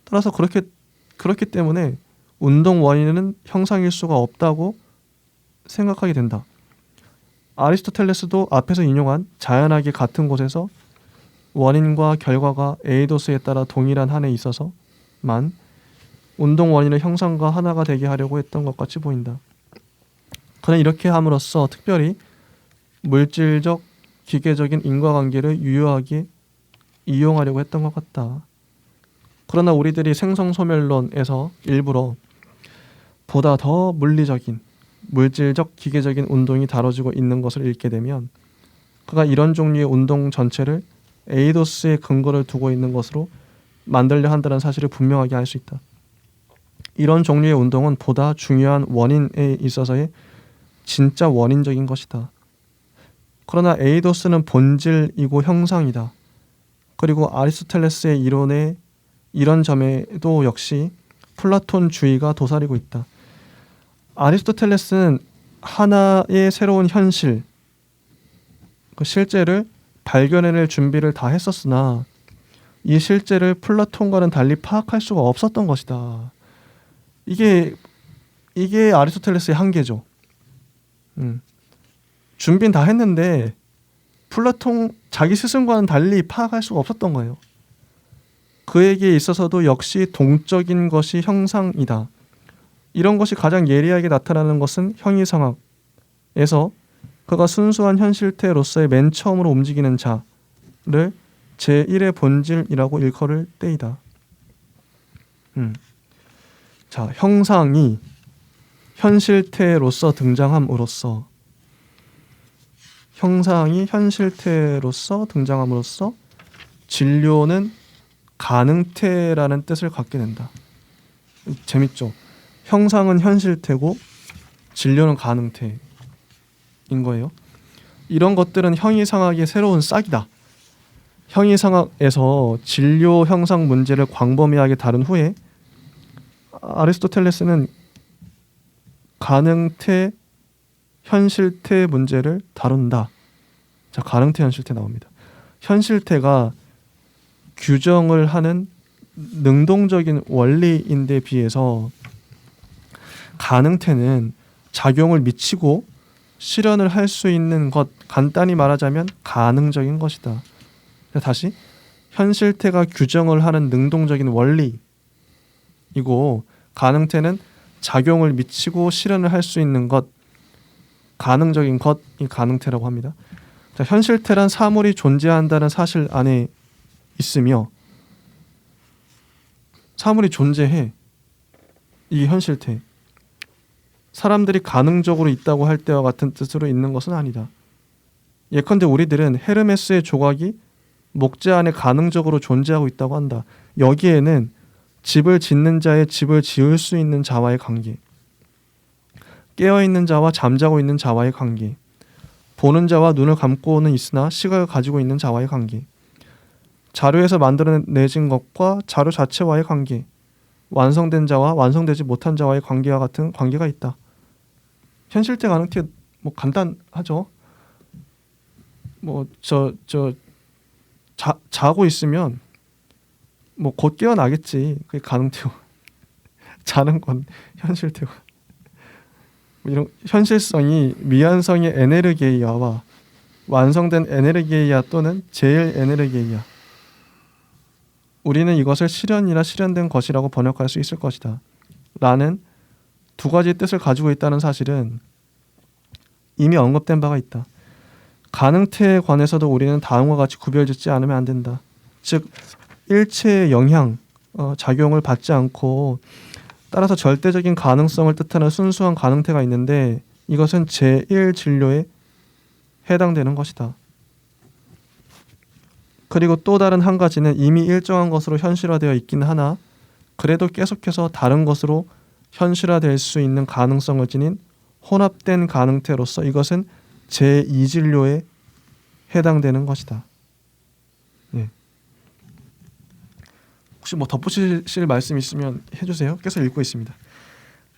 따라서 그렇기 때문에 운동 원인은 형상일 수가 없다고 생각하게 된다. 아리스토텔레스도 앞에서 인용한 자연학의 같은 곳에서 원인과 결과가 에이도스에 따라 동일한 한에 있어서만 운동 원인의 형상과 하나가 되게 하려고 했던 것 같이 보인다. 그는 이렇게 함으로써 특별히 물질적, 기계적인 인과관계를 유효하게 이용하려고 했던 것 같다. 그러나 우리들이 생성소멸론에서 일부러 보다 더 물리적인, 물질적, 기계적인 운동이 다뤄지고 있는 것을 읽게 되면 그가 이런 종류의 운동 전체를 에이도스의 근거를 두고 있는 것으로 만들려 한다는 사실을 분명하게 알 수 있다. 이런 종류의 운동은 보다 중요한 원인에 있어서의 진짜 원인적인 것이다. 그러나 에이도스는 본질이고 형상이다. 그리고 아리스토텔레스의 이론의 이런 점에도 역시 플라톤주의가 도사리고 있다. 아리스토텔레스는 하나의 새로운 현실, 그 실제를 발견해낼 준비를 다 했었으나 이 실제를 플라톤과는 달리 파악할 수가 없었던 것이다. 이게 이게 아리스토텔레스의 한계죠. 준비는 다 했는데 플라톤 자기 스승과는 달리 파악할 수가 없었던 거예요. 그에게 있어서도 역시 동적인 것이 형상이다. 이런 것이 가장 예리하게 나타나는 것은 형이상학에서 그가 순수한 현실태로서의 맨 처음으로 움직이는 자를 제1의 본질이라고 일컬을 때이다. 자, 형상이 현실태로서 등장함으로써 진료는 가능태라는 뜻을 갖게 된다. 재밌죠? 형상은 현실태고 진료는 가능태인 거예요. 이런 것들은 형이상학의 새로운 싹이다. 형이상학에서 진료 형상 문제를 광범위하게 다룬 후에 아리스토텔레스는 가능태, 현실태 문제를 다룬다. 자, 가능태, 현실태 나옵니다. 현실태가 규정을 하는 능동적인 원리인데 비해서 가능태는 작용을 미치고 실현을 할 수 있는 것, 간단히 말하자면 가능적인 것이다. 다시 현실태가 규정을 하는 능동적인 원리이고 가능태는 작용을 미치고 실현을 할 수 있는 것, 가능적인 것이 가능태라고 합니다. 자, 현실태란 사물이 존재한다는 사실 안에 있으며 사물이 존재해. 이 현실태. 사람들이 가능적으로 있다고 할 때와 같은 뜻으로 있는 것은 아니다. 예컨대 우리들은 헤르메스의 조각이 목재 안에 가능적으로 존재하고 있다고 한다. 여기에는 집을 짓는 자의 집을 지을 수 있는 자와의 관계, 깨어있는 자와 잠자고 있는 자와의 관계, 보는 자와 눈을 감고는 있으나 시각을 가지고 있는 자와의 관계, 자료에서 만들어내진 것과 자료 자체와의 관계, 완성된 자와 완성되지 못한 자와의 관계와 같은 관계가 있다. 현실태 가능태 뭐 간단하죠. 뭐 자고 있으면 뭐 곧 깨어나겠지. 그게 가능태고 자는 건 현실태고. 이런 현실성이 미완성의 에네르게이아와 완성된 에네르게이아 또는 제일 에네르게이아. 우리는 이것을 실현이나 실현된 것이라고 번역할 수 있을 것이다. 라는 두 가지 뜻을 가지고 있다는 사실은 이미 언급된 바가 있다. 가능태에 관해서도 우리는 다음과 같이 구별짓지 않으면 안 된다. 즉 일체의 영향, 작용을 받지 않고 따라서 절대적인 가능성을 뜻하는 순수한 가능태가 있는데 이것은 제1진료에 해당되는 것이다. 그리고 또 다른 한 가지는 이미 일정한 것으로 현실화되어 있긴 하나 그래도 계속해서 다른 것으로 현실화될 수 있는 가능성을 지닌 혼합된 가능태로서 이것은 제2진료에 해당되는 것이다. 네. 혹시 뭐 덧붙이실 말씀 있으면 해주세요. 계속 읽고 있습니다.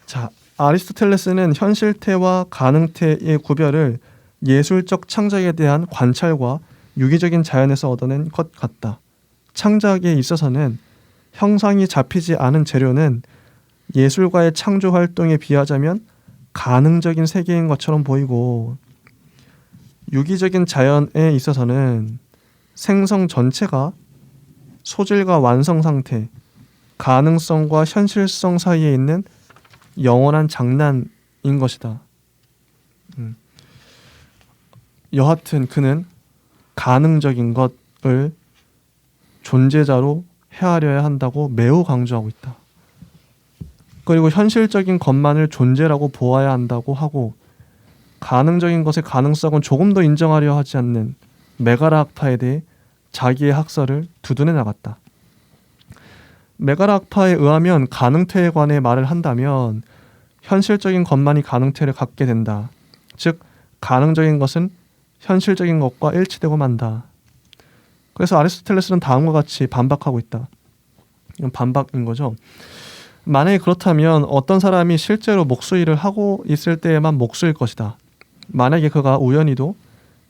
자, 아리스토텔레스는 현실태와 가능태의 구별을 예술적 창작에 대한 관찰과 유기적인 자연에서 얻어낸 것 같다. 창작에 있어서는 형상이 잡히지 않은 재료는 예술가의 창조 활동에 비하자면 가능적인 세계인 것처럼 보이고 유기적인 자연에 있어서는 생성 전체가 소질과 완성 상태, 가능성과 현실성 사이에 있는 영원한 장난인 것이다. 여하튼 그는 가능적인 것을 존재자로 헤아려야 한다고 매우 강조하고 있다. 그리고 현실적인 것만을 존재라고 보아야 한다고 하고 가능적인 것의 가능성은 조금 더 인정하려 하지 않는 메가라 학파에 대해 자기의 학설을 두둔해 나갔다. 메가라 학파에 의하면 가능태에 관해 말을 한다면 현실적인 것만이 가능태를 갖게 된다. 즉 가능적인 것은 현실적인 것과 일치되고 만다. 그래서 아리스토텔레스는 다음과 같이 반박하고 있다. 이건 반박인 거죠. 만약에 그렇다면 어떤 사람이 실제로 목수일을 하고 있을 때에만 목수일 것이다. 만약에 그가 우연히도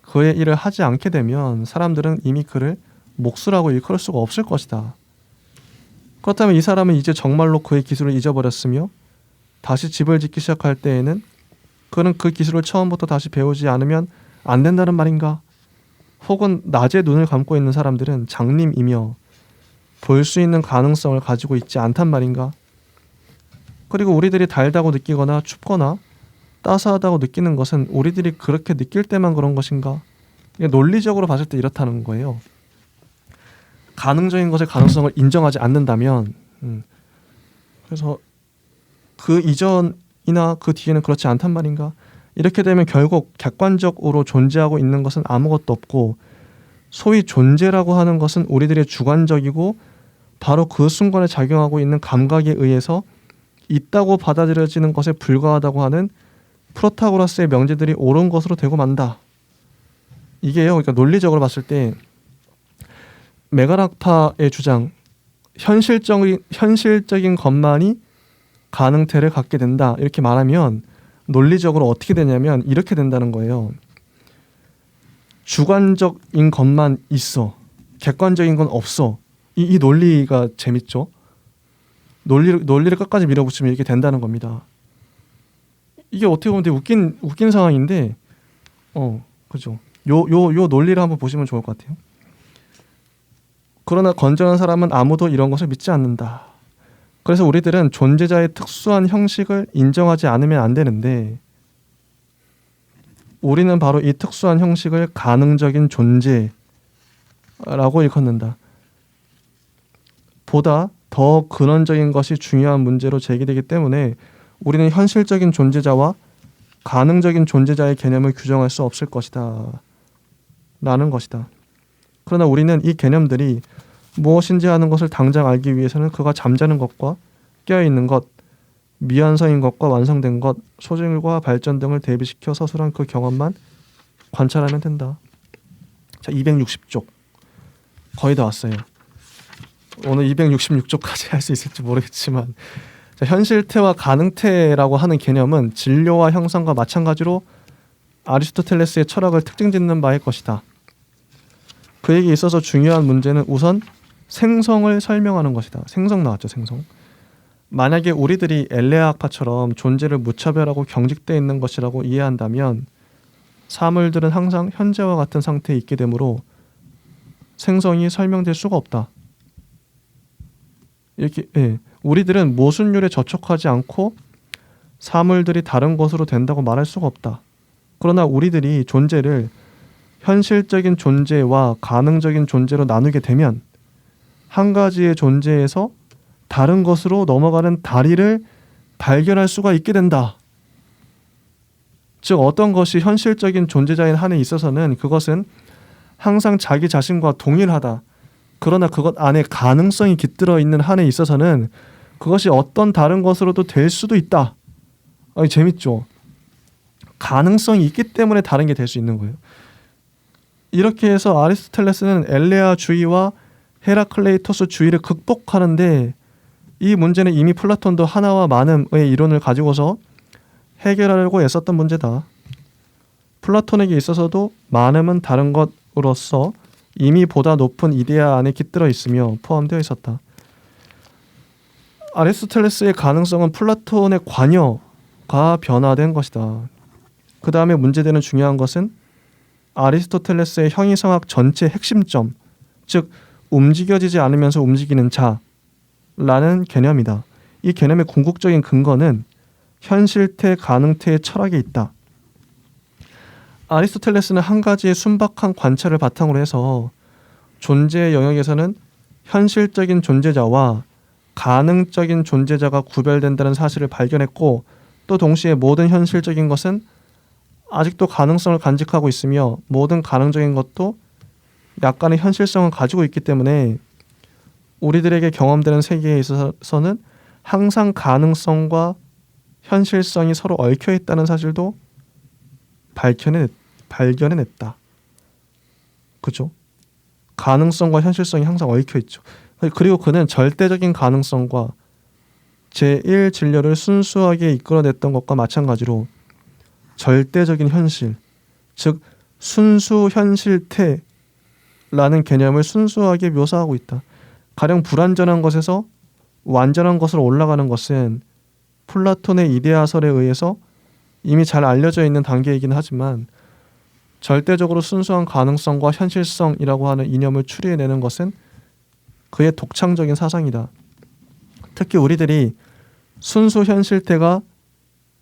그의 일을 하지 않게 되면 사람들은 이미 그를 목수라고 일컬을 수가 없을 것이다. 그렇다면 이 사람은 이제 정말로 그의 기술을 잊어버렸으며 다시 집을 짓기 시작할 때에는 그는 그 기술을 처음부터 다시 배우지 않으면 안 된다는 말인가? 혹은 낮에 눈을 감고 있는 사람들은 장님이며 볼 수 있는 가능성을 가지고 있지 않단 말인가? 그리고 우리들이 달다고 느끼거나 춥거나 따스하다고 느끼는 것은 우리들이 그렇게 느낄 때만 그런 것인가? 이게 논리적으로 봤을 때 이렇다는 거예요. 가능적인 것의 가능성을 인정하지 않는다면 그래서 그 이전이나 그 뒤에는 그렇지 않단 말인가? 이렇게 되면 결국 객관적으로 존재하고 있는 것은 아무것도 없고 소위 존재라고 하는 것은 우리들의 주관적이고 바로 그 순간에 작용하고 있는 감각에 의해서 있다고 받아들여지는 것에 불과하다고 하는 프로타고라스의 명제들이 옳은 것으로 되고 만다. 이게요. 그러니까 논리적으로 봤을 때 메가락파의 주장 현실적인 것만이 가능태를 갖게 된다. 이렇게 말하면 논리적으로 어떻게 되냐면 이렇게 된다는 거예요. 주관적인 것만 있어. 객관적인 건 없어. 이 논리가 재밌죠. 논리를 끝까지 밀어붙이면 이렇게 된다는 겁니다. 이게 어떻게 보면 되게 웃긴 상황인데, 그죠. 요 논리를 한번 보시면 좋을 것 같아요. 그러나 건전한 사람은 아무도 이런 것을 믿지 않는다. 그래서 우리들은 존재자의 특수한 형식을 인정하지 않으면 안 되는데, 우리는 바로 이 특수한 형식을 가능적인 존재라고 일컫는다. 보다 더 근원적인 것이 중요한 문제로 제기되기 때문에 우리는 현실적인 존재자와 가능적인 존재자의 개념을 규정할 수 없을 것이다. 라는 것이다. 그러나 우리는 이 개념들이 무엇인지 하는 것을 당장 알기 위해서는 그가 잠자는 것과 깨어있는 것, 미완성인 것과 완성된 것, 소질과 발전 등을 대비시켜 서술한 그 경험만 관찰하면 된다. 자, 260쪽 거의 다 왔어요. 오늘 266쪽까지 할 수 있을지 모르겠지만, 자, 현실태와 가능태라고 하는 개념은 진료와 형상과 마찬가지로 아리스토텔레스의 철학을 특징짓는 바일 것이다. 그에게 있어서 중요한 문제는 우선 생성을 설명하는 것이다. 생성 나왔죠, 생성. 만약에 우리들이 엘레아학파처럼 존재를 무차별하고 경직되어 있는 것이라고 이해한다면 사물들은 항상 현재와 같은 상태에 있게 되므로 생성이 설명될 수가 없다. 이렇게 우리들은 모순율에 저촉하지 않고 사물들이 다른 것으로 된다고 말할 수가 없다. 그러나 우리들이 존재를 현실적인 존재와 가능적인 존재로 나누게 되면 한 가지의 존재에서 다른 것으로 넘어가는 다리를 발견할 수가 있게 된다. 즉 어떤 것이 현실적인 존재자인 한에 있어서는 그것은 항상 자기 자신과 동일하다. 그러나 그것 안에 가능성이 깃들어 있는 한에 있어서는 그것이 어떤 다른 것으로도 될 수도 있다. 재밌죠? 가능성이 있기 때문에 다른 게 될 수 있는 거예요. 이렇게 해서 아리스토텔레스는 엘레아주의와 헤라클레이토스주의를 극복하는데, 이 문제는 이미 플라톤도 하나와 많음의 이론을 가지고서 해결하려고 애썼던 문제다. 플라톤에게 있어서도 많음은 다른 것으로서 이미 보다 높은 이데아 안에 깃들어 있으며 포함되어 있었다. 아리스토텔레스의 가능성은 플라톤의 관여가 변화된 것이다. 그 다음에 문제되는 중요한 것은 아리스토텔레스의 형이성학 전체 핵심점, 즉 움직여지지 않으면서 움직이는 자라는 개념이다. 이 개념의 궁극적인 근거는 현실태, 가능태의 철학에 있다. 아리스토텔레스는 한 가지의 순박한 관찰을 바탕으로 해서 존재의 영역에서는 현실적인 존재자와 가능적인 존재자가 구별된다는 사실을 발견했고, 또 동시에 모든 현실적인 것은 아직도 가능성을 간직하고 있으며 모든 가능적인 것도 약간의 현실성을 가지고 있기 때문에 우리들에게 경험되는 세계에 있어서는 항상 가능성과 현실성이 서로 얽혀 있다는 사실도 발견해냈다. 그죠? 가능성과 현실성이 항상 얽혀 있죠. 그리고 그는 절대적인 가능성과 제1진료를 순수하게 이끌어냈던 것과 마찬가지로 절대적인 현실, 즉 순수 현실태라는 개념을 순수하게 묘사하고 있다. 가령 불완전한 것에서 완전한 것으로 올라가는 것은 플라톤의 이데아설에 의해서 이미 잘 알려져 있는 단계이긴 하지만 절대적으로 순수한 가능성과 현실성이라고 하는 이념을 추리해내는 것은 그의 독창적인 사상이다. 특히 우리들이 순수 현실태가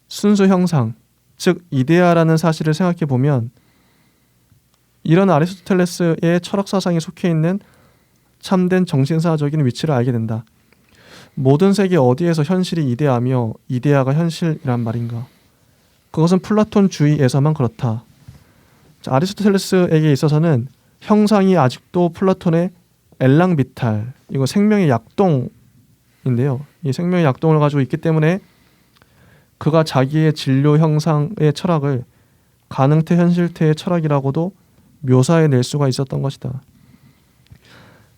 순수 형상, 즉 이데아라는 사실을 생각해 보면 이런 아리스토텔레스의 철학 사상이 속해 있는 참된 정신사적인 위치를 알게 된다. 모든 세계 어디에서 현실이 이데아며 이데아가 현실이란 말인가? 그것은 플라톤주의에서만 그렇다. 자, 아리스토텔레스에게 있어서는 형상이 아직도 플라톤의 엘랑비탈, 이거 생명의 약동인데요. 이 생명의 약동을 가지고 있기 때문에 그가 자기의 진료 형상의 철학을 가능태 현실태의 철학이라고도 묘사해낼 수가 있었던 것이다.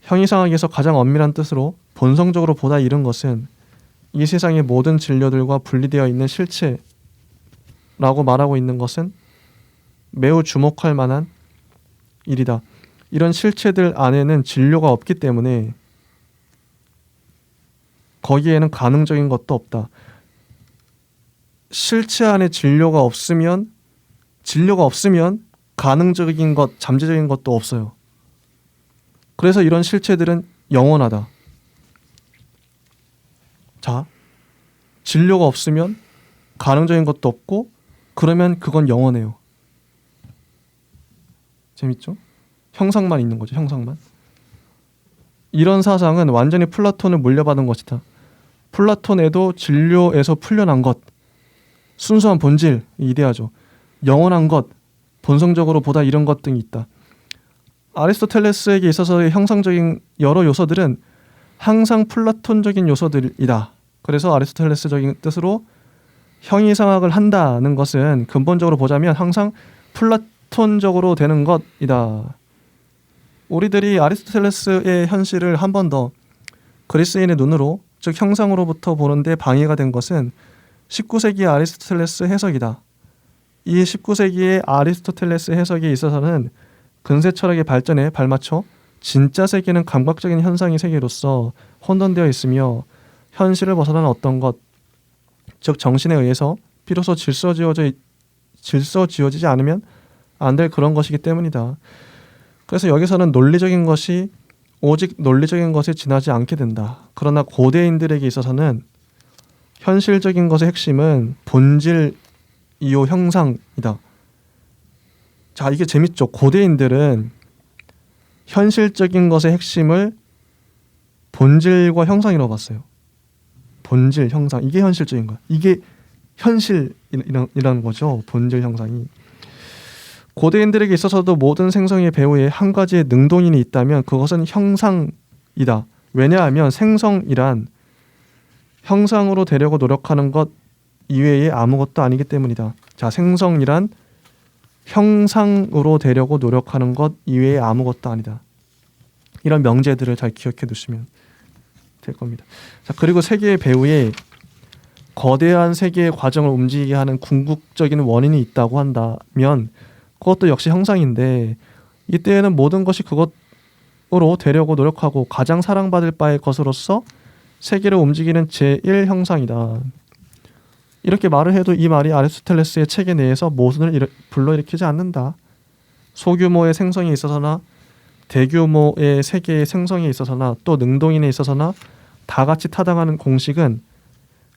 형이상학에서 가장 엄밀한 뜻으로 본성적으로 보다 이른 것은 이 세상의 모든 진료들과 분리되어 있는 실체라고 말하고 있는 것은 매우 주목할 만한 일이다. 이런 실체들 안에는 진료가 없기 때문에 거기에는 가능적인 것도 없다. 실체 안에 진료가 없으면 가능적인 것, 잠재적인 것도 없어요. 그래서 이런 실체들은 영원하다. 자, 진료가 없으면 가능적인 것도 없고 그러면 그건 영원해요. 재밌죠? 형상만 있는 거죠. 형상만. 이런 사상은 완전히 플라톤을 물려받은 것이다. 플라톤에도 진료에서 풀려난 것, 순수한 본질, 이데아죠. 영원한 것, 본성적으로 보다 이런 것 등이 있다. 아리스토텔레스에게 있어서의 형상적인 여러 요소들은 항상 플라톤적인 요소들이다. 그래서 아리스토텔레스적인 뜻으로 형이상학을 한다는 것은 근본적으로 보자면 항상 플라톤적으로 되는 것이다. 우리들이 아리스토텔레스의 현실을 한 번 더 그리스인의 눈으로, 즉 형상으로부터 보는데 방해가 된 것은 19세기 아리스토텔레스 해석이다. 이 19세기의 아리스토텔레스 해석에 있어서는 근세 철학의 발전에 발맞춰 진짜 세계는 감각적인 현상의 세계로서 혼돈되어 있으며 현실을 벗어난 어떤 것, 즉 정신에 의해서 비로소 질서 지어지지 않으면 안 될 그런 것이기 때문이다. 그래서 여기서는 논리적인 것이 오직 논리적인 것에 지나지 않게 된다. 그러나 고대인들에게 있어서는 현실적인 것의 핵심은 본질이요 형상이다. 자, 이게 재밌죠. 고대인들은 현실적인 것의 핵심을 본질과 형상이라고 봤어요. 본질, 형상, 이게 현실적인 거야. 이게 현실이라는 거죠. 본질, 형상이. 고대인들에게 있어서도 모든 생성의 배후에 한 가지의 능동인이 있다면 그것은 형상이다. 왜냐하면 생성이란 형상으로 되려고 노력하는 것 이외에 아무것도 아니기 때문이다. 자, 생성이란 형상으로 되려고 노력하는 것 이외에 아무것도 아니다. 이런 명제들을 잘 기억해 두시면 될 겁니다. 자, 그리고 세계의 배후에 거대한 세계의 과정을 움직이게 하는 궁극적인 원인이 있다고 한다면 그것도 역시 형상인데 이때에는 모든 것이 그것으로 되려고 노력하고 가장 사랑받을 바의 것으로서 세계를 움직이는 제1형상이다. 이렇게 말을 해도 이 말이 아리스토텔레스의 체계 내에서 모순을 불러일으키지 않는다. 소규모의 생성에 있어서나 대규모의 세계의 생성에 있어서나 또 능동인에 있어서나 다 같이 타당하는 공식은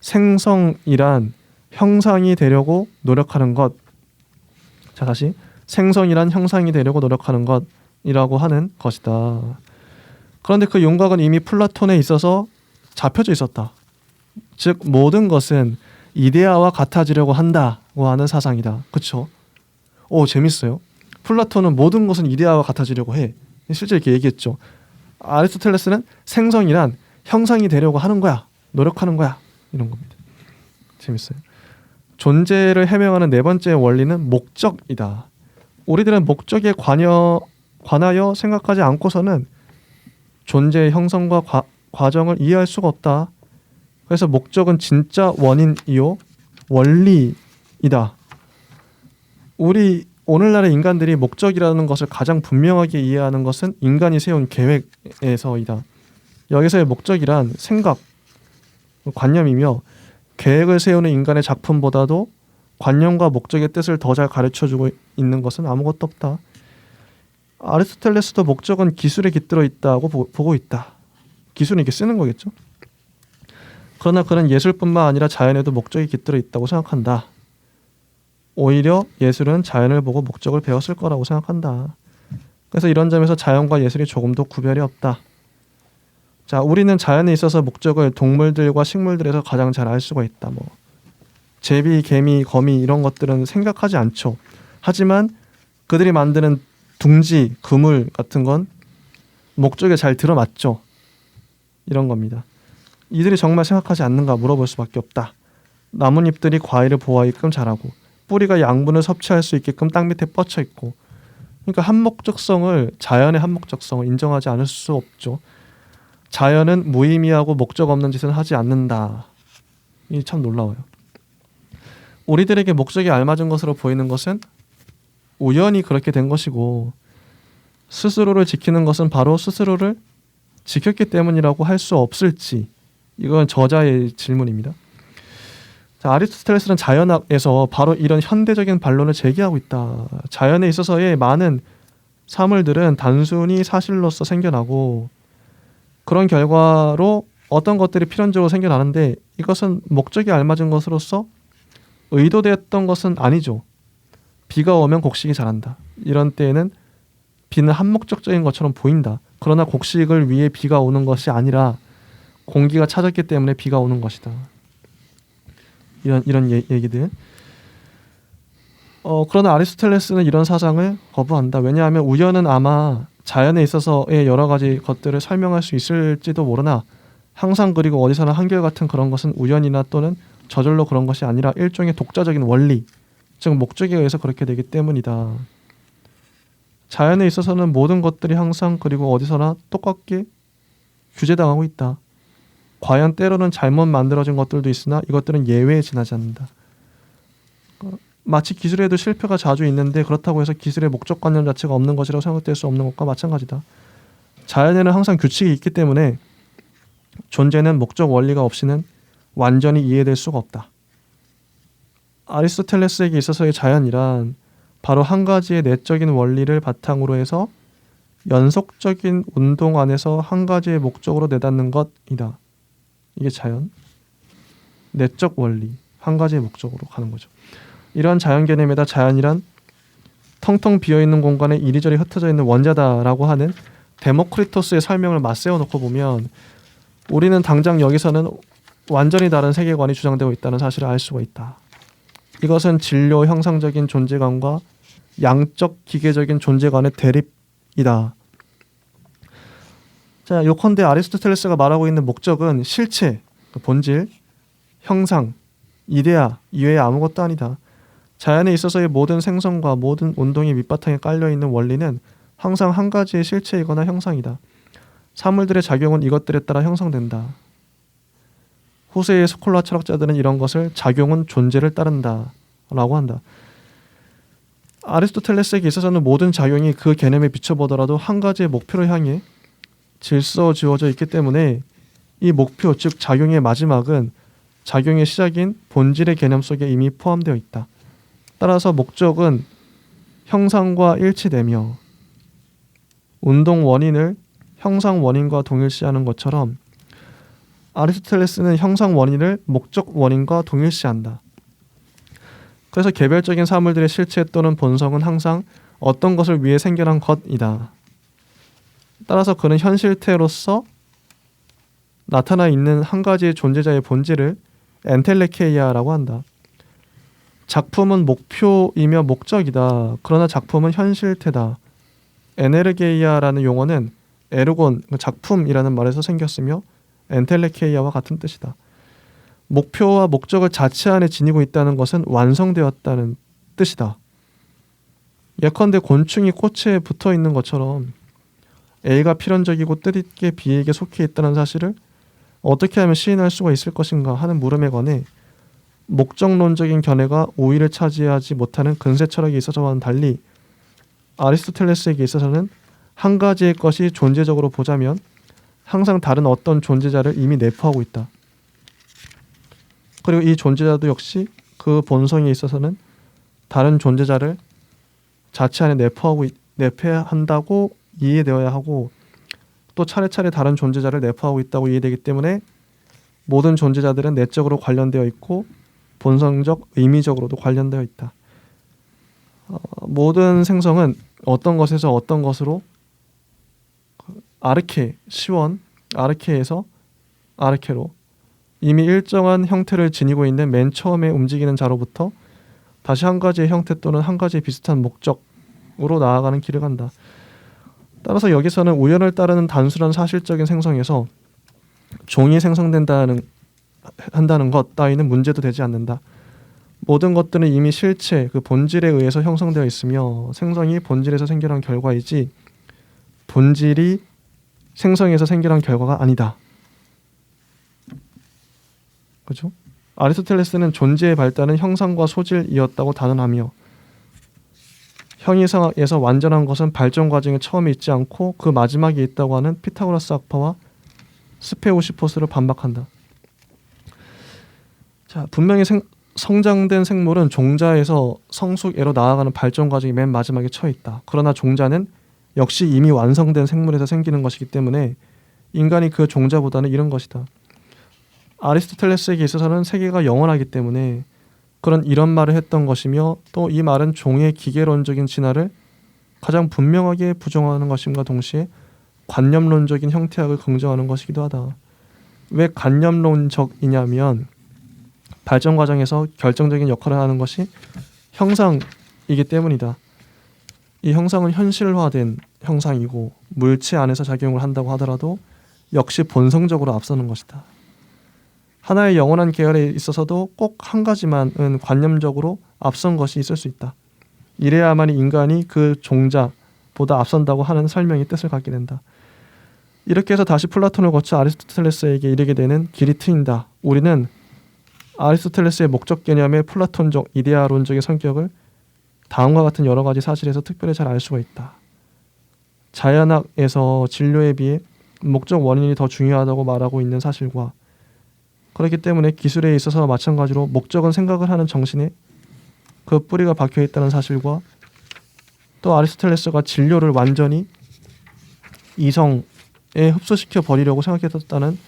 생성이란 형상이 되려고 노력하는 것. 자, 다시 생성이란 형상이 되려고 노력하는 것이라고 하는 것이다. 그런데 그 윤곽은 이미 플라톤에 있어서 잡혀져 있었다. 즉 모든 것은 이데아와 같아지려고 한다고 하는 사상이다. 그렇죠? 오, 재밌어요. 플라톤은 모든 것은 이데아와 같아지려고 해. 실제 이렇게 얘기했죠. 아리스토텔레스는 생성이란 형상이 되려고 하는 거야. 노력하는 거야. 이런 겁니다. 재밌어요. 존재를 해명하는 네 번째 원리는 목적이다. 우리들은 목적에 관하여 생각하지 않고서는 존재의 형성과 과정을 이해할 수가 없다. 그래서 목적은 진짜 원인이요 원리이다. 우리 오늘날의 인간들이 목적이라는 것을 가장 분명하게 이해하는 것은 인간이 세운 계획에서이다. 여기서의 목적이란 생각, 관념이며 계획을 세우는 인간의 작품보다도 관념과 목적의 뜻을 더 잘 가르쳐주고 있는 것은 아무것도 없다. 아리스토텔레스도 목적은 기술에 깃들어 있다고 보고 있다. 기술은 이렇게 쓰는 거겠죠. 그러나 그는 예술뿐만 아니라 자연에도 목적이 깃들어 있다고 생각한다. 오히려 예술은 자연을 보고 목적을 배웠을 거라고 생각한다. 그래서 이런 점에서 자연과 예술이 조금도 구별이 없다. 자, 우리는 자연에 있어서 목적을 동물들과 식물들에서 가장 잘 알 수가 있다. 뭐 제비, 개미, 거미 이런 것들은 생각하지 않죠. 하지만 그들이 만드는 둥지, 그물 같은 건 목적에 잘 들어맞죠. 이런 겁니다. 이들이 정말 생각하지 않는가 물어볼 수밖에 없다. 나뭇잎들이 과일을 보호하게끔 자라고 뿌리가 양분을 섭취할 수 있게끔 땅 밑에 뻗쳐 있고, 그러니까 자연의 한목적성을 인정하지 않을 수 없죠. 자연은 무의미하고 목적 없는 짓은 하지 않는다. 이게 참 놀라워요. 우리들에게 목적이 알맞은 것으로 보이는 것은 우연히 그렇게 된 것이고, 스스로를 지키는 것은 바로 스스로를 지켰기 때문이라고 할 수 없을지, 이건 저자의 질문입니다. 자, 아리스토텔레스는 자연학에서 바로 이런 현대적인 반론을 제기하고 있다. 자연에 있어서의 많은 사물들은 단순히 사실로서 생겨나고 그런 결과로 어떤 것들이 필연적으로 생겨나는데 이것은 목적이 알맞은 것으로서 의도되었던 것은 아니죠. 비가 오면 곡식이 자란다. 이런 때에는 비는 한목적적인 것처럼 보인다. 그러나 곡식을 위해 비가 오는 것이 아니라 공기가 차졌기 때문에 비가 오는 것이다. 이런 얘기들. 그러나 아리스토텔레스는 이런 사상을 거부한다. 왜냐하면 우연은 아마 자연에 있어서의 여러 가지 것들을 설명할 수 있을지도 모르나 항상 그리고 어디서나 한결같은 그런 것은 우연이나 또는 저절로 그런 것이 아니라 일종의 독자적인 원리, 즉 목적에 의해서 그렇게 되기 때문이다. 자연에 있어서는 모든 것들이 항상 그리고 어디서나 똑같게 규제당하고 있다. 과연 때로는 잘못 만들어진 것들도 있으나 이것들은 예외에 지나지 않는다. 마치 기술에도 실패가 자주 있는데 그렇다고 해서 기술의 목적관념 자체가 없는 것이라고 생각될 수 없는 것과 마찬가지다. 자연에는 항상 규칙이 있기 때문에 존재는 목적 원리가 없이는 완전히 이해될 수가 없다. 아리스토텔레스에게 있어서의 자연이란 바로 한 가지의 내적인 원리를 바탕으로 해서 연속적인 운동 안에서 한 가지의 목적으로 내닫는 것이다. 이게 자연, 내적 원리, 한 가지의 목적으로 가는 거죠. 이러한 자연 개념에다 자연이란 텅텅 비어있는 공간에 이리저리 흩어져 있는 원자다라고 하는 데모크리토스의 설명을 맞세워 놓고 보면 우리는 당장 여기서는 완전히 다른 세계관이 주장되고 있다는 사실을 알 수가 있다. 이것은 진료 형상적인 존재관과 양적 기계적인 존재관의 대립이다. 자, 요컨대 아리스토텔레스가 말하고 있는 목적은 실체, 본질, 형상, 이데아 이외에 아무것도 아니다. 자연에 있어서의 모든 생성과 모든 운동이 밑바탕에 깔려있는 원리는 항상 한 가지의 실체이거나 형상이다. 사물들의 작용은 이것들에 따라 형성된다. 후세의 스콜라 철학자들은 이런 것을 작용은 존재를 따른다 라고 한다. 아리스토텔레스에게 있어서는 모든 작용이 그 개념에 비춰보더라도 한 가지의 목표를 향해 질서지어져 있기 때문에 이 목표, 즉 작용의 마지막은 작용의 시작인 본질의 개념 속에 이미 포함되어 있다. 따라서 목적은 형상과 일치되며 운동 원인을 형상 원인과 동일시하는 것처럼 아리스토텔레스는 형상 원인을 목적 원인과 동일시한다. 그래서 개별적인 사물들의 실체 또는 본성은 항상 어떤 것을 위해 생겨난 것이다. 따라서 그는 현실태로서 나타나 있는 한 가지의 존재자의 본질을 엔텔레케이아라고 한다. 작품은 목표이며 목적이다. 그러나 작품은 현실태다. 에네르게이아라는 용어는 에르곤, 작품이라는 말에서 생겼으며 엔텔레케이아와 같은 뜻이다. 목표와 목적을 자체 안에 지니고 있다는 것은 완성되었다는 뜻이다. 예컨대 곤충이 꽃에 붙어 있는 것처럼 A가 필연적이고 뜻있게 B에게 속해 있다는 사실을 어떻게 하면 시인할 수가 있을 것인가 하는 물음에 관해 목적론적인 견해가 우위를 차지하지 못하는 근세 철학에 있어서와는 달리 아리스토텔레스에게 있어서는 한 가지의 것이 존재적으로 보자면 항상 다른 어떤 존재자를 이미 내포하고 있다. 그리고 이 존재자도 역시 그 본성에 있어서는 다른 존재자를 자체 안에 내포한다고 이해되어야 하고 또 차례차례 다른 존재자를 내포하고 있다고 이해되기 때문에 모든 존재자들은 내적으로 관련되어 있고 본성적, 의미적으로도 관련되어 있다. 모든 생성은 어떤 것에서 어떤 것으로 아르케, 시원, 아르케에서 아르케로 이미 일정한 형태를 지니고 있는 맨 처음에 움직이는 자로부터 다시 한 가지의 형태 또는 한 가지의 비슷한 목적으로 나아가는 길을 간다. 따라서 여기서는 우연을 따르는 단순한 사실적인 생성에서 종이 생성된다는 것 따위는 문제도 되지 않는다. 모든 것들은 이미 실체, 그 본질에 의해서 형성되어 있으며 생성이 본질에서 생겨난 결과이지 본질이 생성에서 생겨난 결과가 아니다. 그렇죠? 아리스토텔레스는 존재의 발달은 형상과 소질이었다고 단언하며 형이상에서 완전한 것은 발전 과정의 처음에 있지 않고 그 마지막에 있다고 하는 피타고라스 학파와 스페우시포스를 반박한다. 자, 분명히 성장된 생물은 종자에서 성숙애로 나아가는 발전 과정이 맨 마지막에 처해 있다. 그러나 종자는 역시 이미 완성된 생물에서 생기는 것이기 때문에 인간이 그 종자보다는 이런 것이다. 아리스토텔레스에게 있어서는 세계가 영원하기 때문에 이런 말을 했던 것이며 또 이 말은 종의 기계론적인 진화를 가장 분명하게 부정하는 것임과 동시에 관념론적인 형태학을 긍정하는 것이기도 하다. 왜 관념론적이냐면 발전 과정에서 결정적인 역할을 하는 것이 형상이기 때문이다. 이 형상은 현실화된 형상이고 물체 안에서 작용을 한다고 하더라도 역시 본성적으로 앞서는 것이다. 하나의 영원한 계열에 있어서도 꼭 한 가지만은 관념적으로 앞선 것이 있을 수 있다. 이래야만이 인간이 그 종자보다 앞선다고 하는 설명이 뜻을 갖게 된다. 이렇게 해서 다시 플라톤을 거쳐 아리스토텔레스에게 이르게 되는 길이 트인다. 우리는 아리스토텔레스의 목적 개념의 플라톤적 이데아론적인 성격을 다음과 같은 여러 가지 사실에서 특별히 잘 알 수가 있다. 자연학에서 진료에 비해 목적 원인이 더 중요하다고 말하고 있는 사실과 그렇기 때문에 기술에 있어서 마찬가지로 목적은 생각을 하는 정신에 그 뿌리가 박혀 있다는 사실과 또 아리스토텔레스가 진료를 완전히 이성에 흡수시켜 버리려고 생각했었다는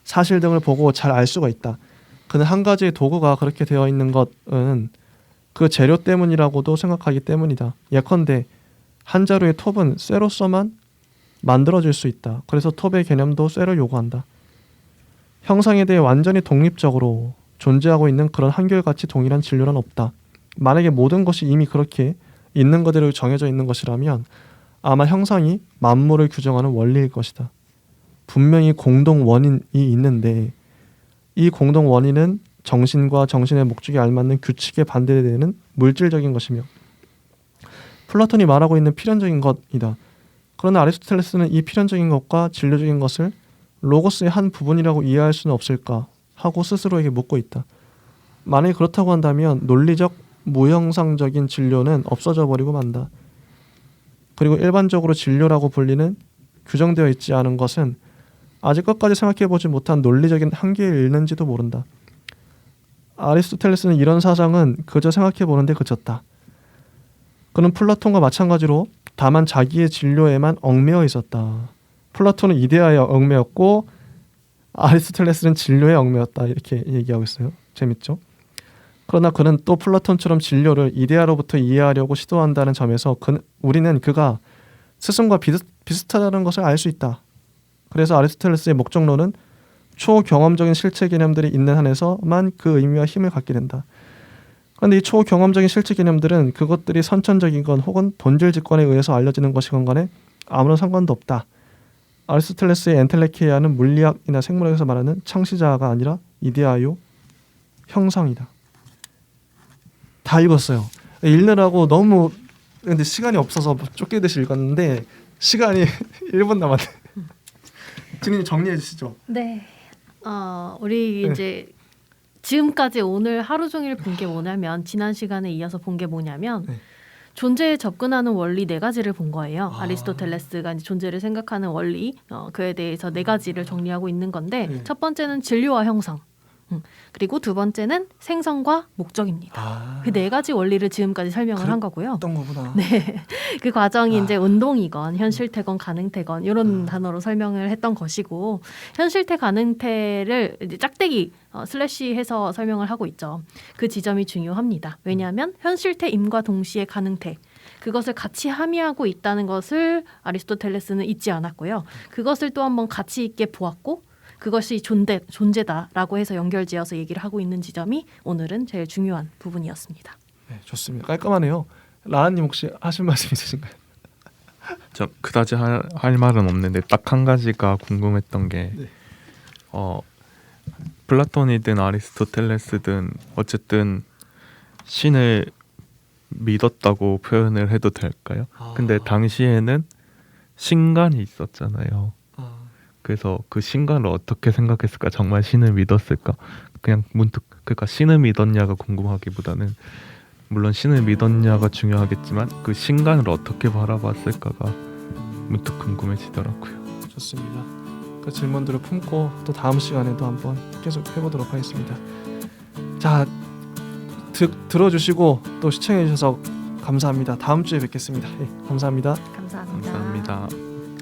사실 등을 보고 잘 알 수가 있다. 그는 한 가지의 도구가 그렇게 되어 있는 것은 그 재료 때문이라고도 생각하기 때문이다. 예컨대 한 자루의 톱은 쇠로서만 만들어질 수 있다. 그래서 톱의 개념도 쇠를 요구한다. 형상에 대해 완전히 독립적으로 존재하고 있는 그런 한결같이 동일한 진료는 없다. 만약에 모든 것이 이미 그렇게 있는 그대로 정해져 있는 것이라면 아마 형상이 만물을 규정하는 원리일 것이다. 분명히 공동 원인이 있는데 이 공동 원인은 정신과 정신의 목적에 알맞는 규칙에 반대되는 물질적인 것이며 플라톤이 말하고 있는 필연적인 것이다. 그러나 아리스토텔레스는 이 필연적인 것과 진료적인 것을 로고스의 한 부분이라고 이해할 수는 없을까 하고 스스로에게 묻고 있다. 만약에 그렇다고 한다면 논리적 무형상적인 진료는 없어져 버리고 만다. 그리고 일반적으로 진료라고 불리는 규정되어 있지 않은 것은 아직 끝까지 생각해보지 못한 논리적인 한계에 이르는지도 모른다. 아리스토텔레스는 이런 사상은 그저 생각해보는데 그쳤다. 그는 플라톤과 마찬가지로 다만 자기의 진료에만 얽매여 있었다. 플라톤은 이데아에 얽매였고 아리스토텔레스는 진료에 얽매였다. 이렇게 얘기하고 있어요. 재밌죠? 그러나 그는 또 플라톤처럼 진료를 이데아로부터 이해하려고 시도한다는 점에서 우리는 그가 스승과 비슷하다는 것을 알 수 있다. 그래서 아리스토텔레스의 목적론은 초경험적인 실체 개념들이 있는 한에서만 그 의미와 힘을 갖게 된다. 그런데 이 초경험적인 실체 개념들은 그것들이 선천적인 건 혹은 본질 직관에 의해서 알려지는 것이건 간에 아무런 상관도 없다. 아리스토텔레스의 엔텔레케이아는 물리학이나 생물학에서 말하는 창시자가 아니라 이데아요, 형상이다. 다 읽었어요. 읽느라고 너무 근데 시간이 없어서 쫓기듯이 읽었는데 시간이 1분 남았네. 진희님 정리해 주시죠. 네. 우리 이제 지금까지 오늘 하루 종일 본 게 뭐냐면 지난 시간에 이어서 본 게 뭐냐면 존재에 접근하는 원리 4가지를 본 거예요. 아리스토텔레스가 이제 존재를 생각하는 원리, 그에 대해서 4가지를 정리하고 있는 건데 첫 번째는 진료와 형상. 그리고 두 번째는 생성과 목적입니다. 아, 그 네 가지 원리를 지금까지 설명을 한 거고요. 어떤 거구나. 네, 그 과정이 아. 이제 운동이건 현실태건 가능태건 이런 단어로 설명을 했던 것이고 현실태 가능태를 이제 짝대기 슬래시해서 설명을 하고 있죠. 그 지점이 중요합니다. 왜냐하면 현실태임과 동시에 가능태 그것을 같이 함의하고 있다는 것을 아리스토텔레스는 잊지 않았고요. 그것을 또 한번 가치 있게 보았고 그것이 존재다라고 해서 연결지어서 얘기를 하고 있는 지점이 오늘은 제일 중요한 부분이었습니다. 네, 좋습니다. 깔끔하네요. 라한님 혹시 하실 말씀 있으신가요? 저 그다지 할 말은 없는데 딱 한 가지가 궁금했던 게 네. 플라톤이든 아리스토텔레스든 어쨌든 신을 믿었다고 표현을 해도 될까요? 근데 당시에는 신간이 있었잖아요. 그래서 그 신간을 어떻게 생각했을까? 정말 신을 믿었을까? 그냥 문득 그러니까 신을 믿었냐가 궁금하기보다는 물론 신을 믿었냐가 중요하겠지만 그 신간을 어떻게 바라봤을까가 문득 궁금해지더라고요. 좋습니다. 그 질문들을 품고 또 다음 시간에도 한번 계속 해보도록 하겠습니다. 자, 들어주시고 또 시청해주셔서 감사합니다. 다음 주에 뵙겠습니다. 예, 감사합니다. 감사합니다. 감사합니다.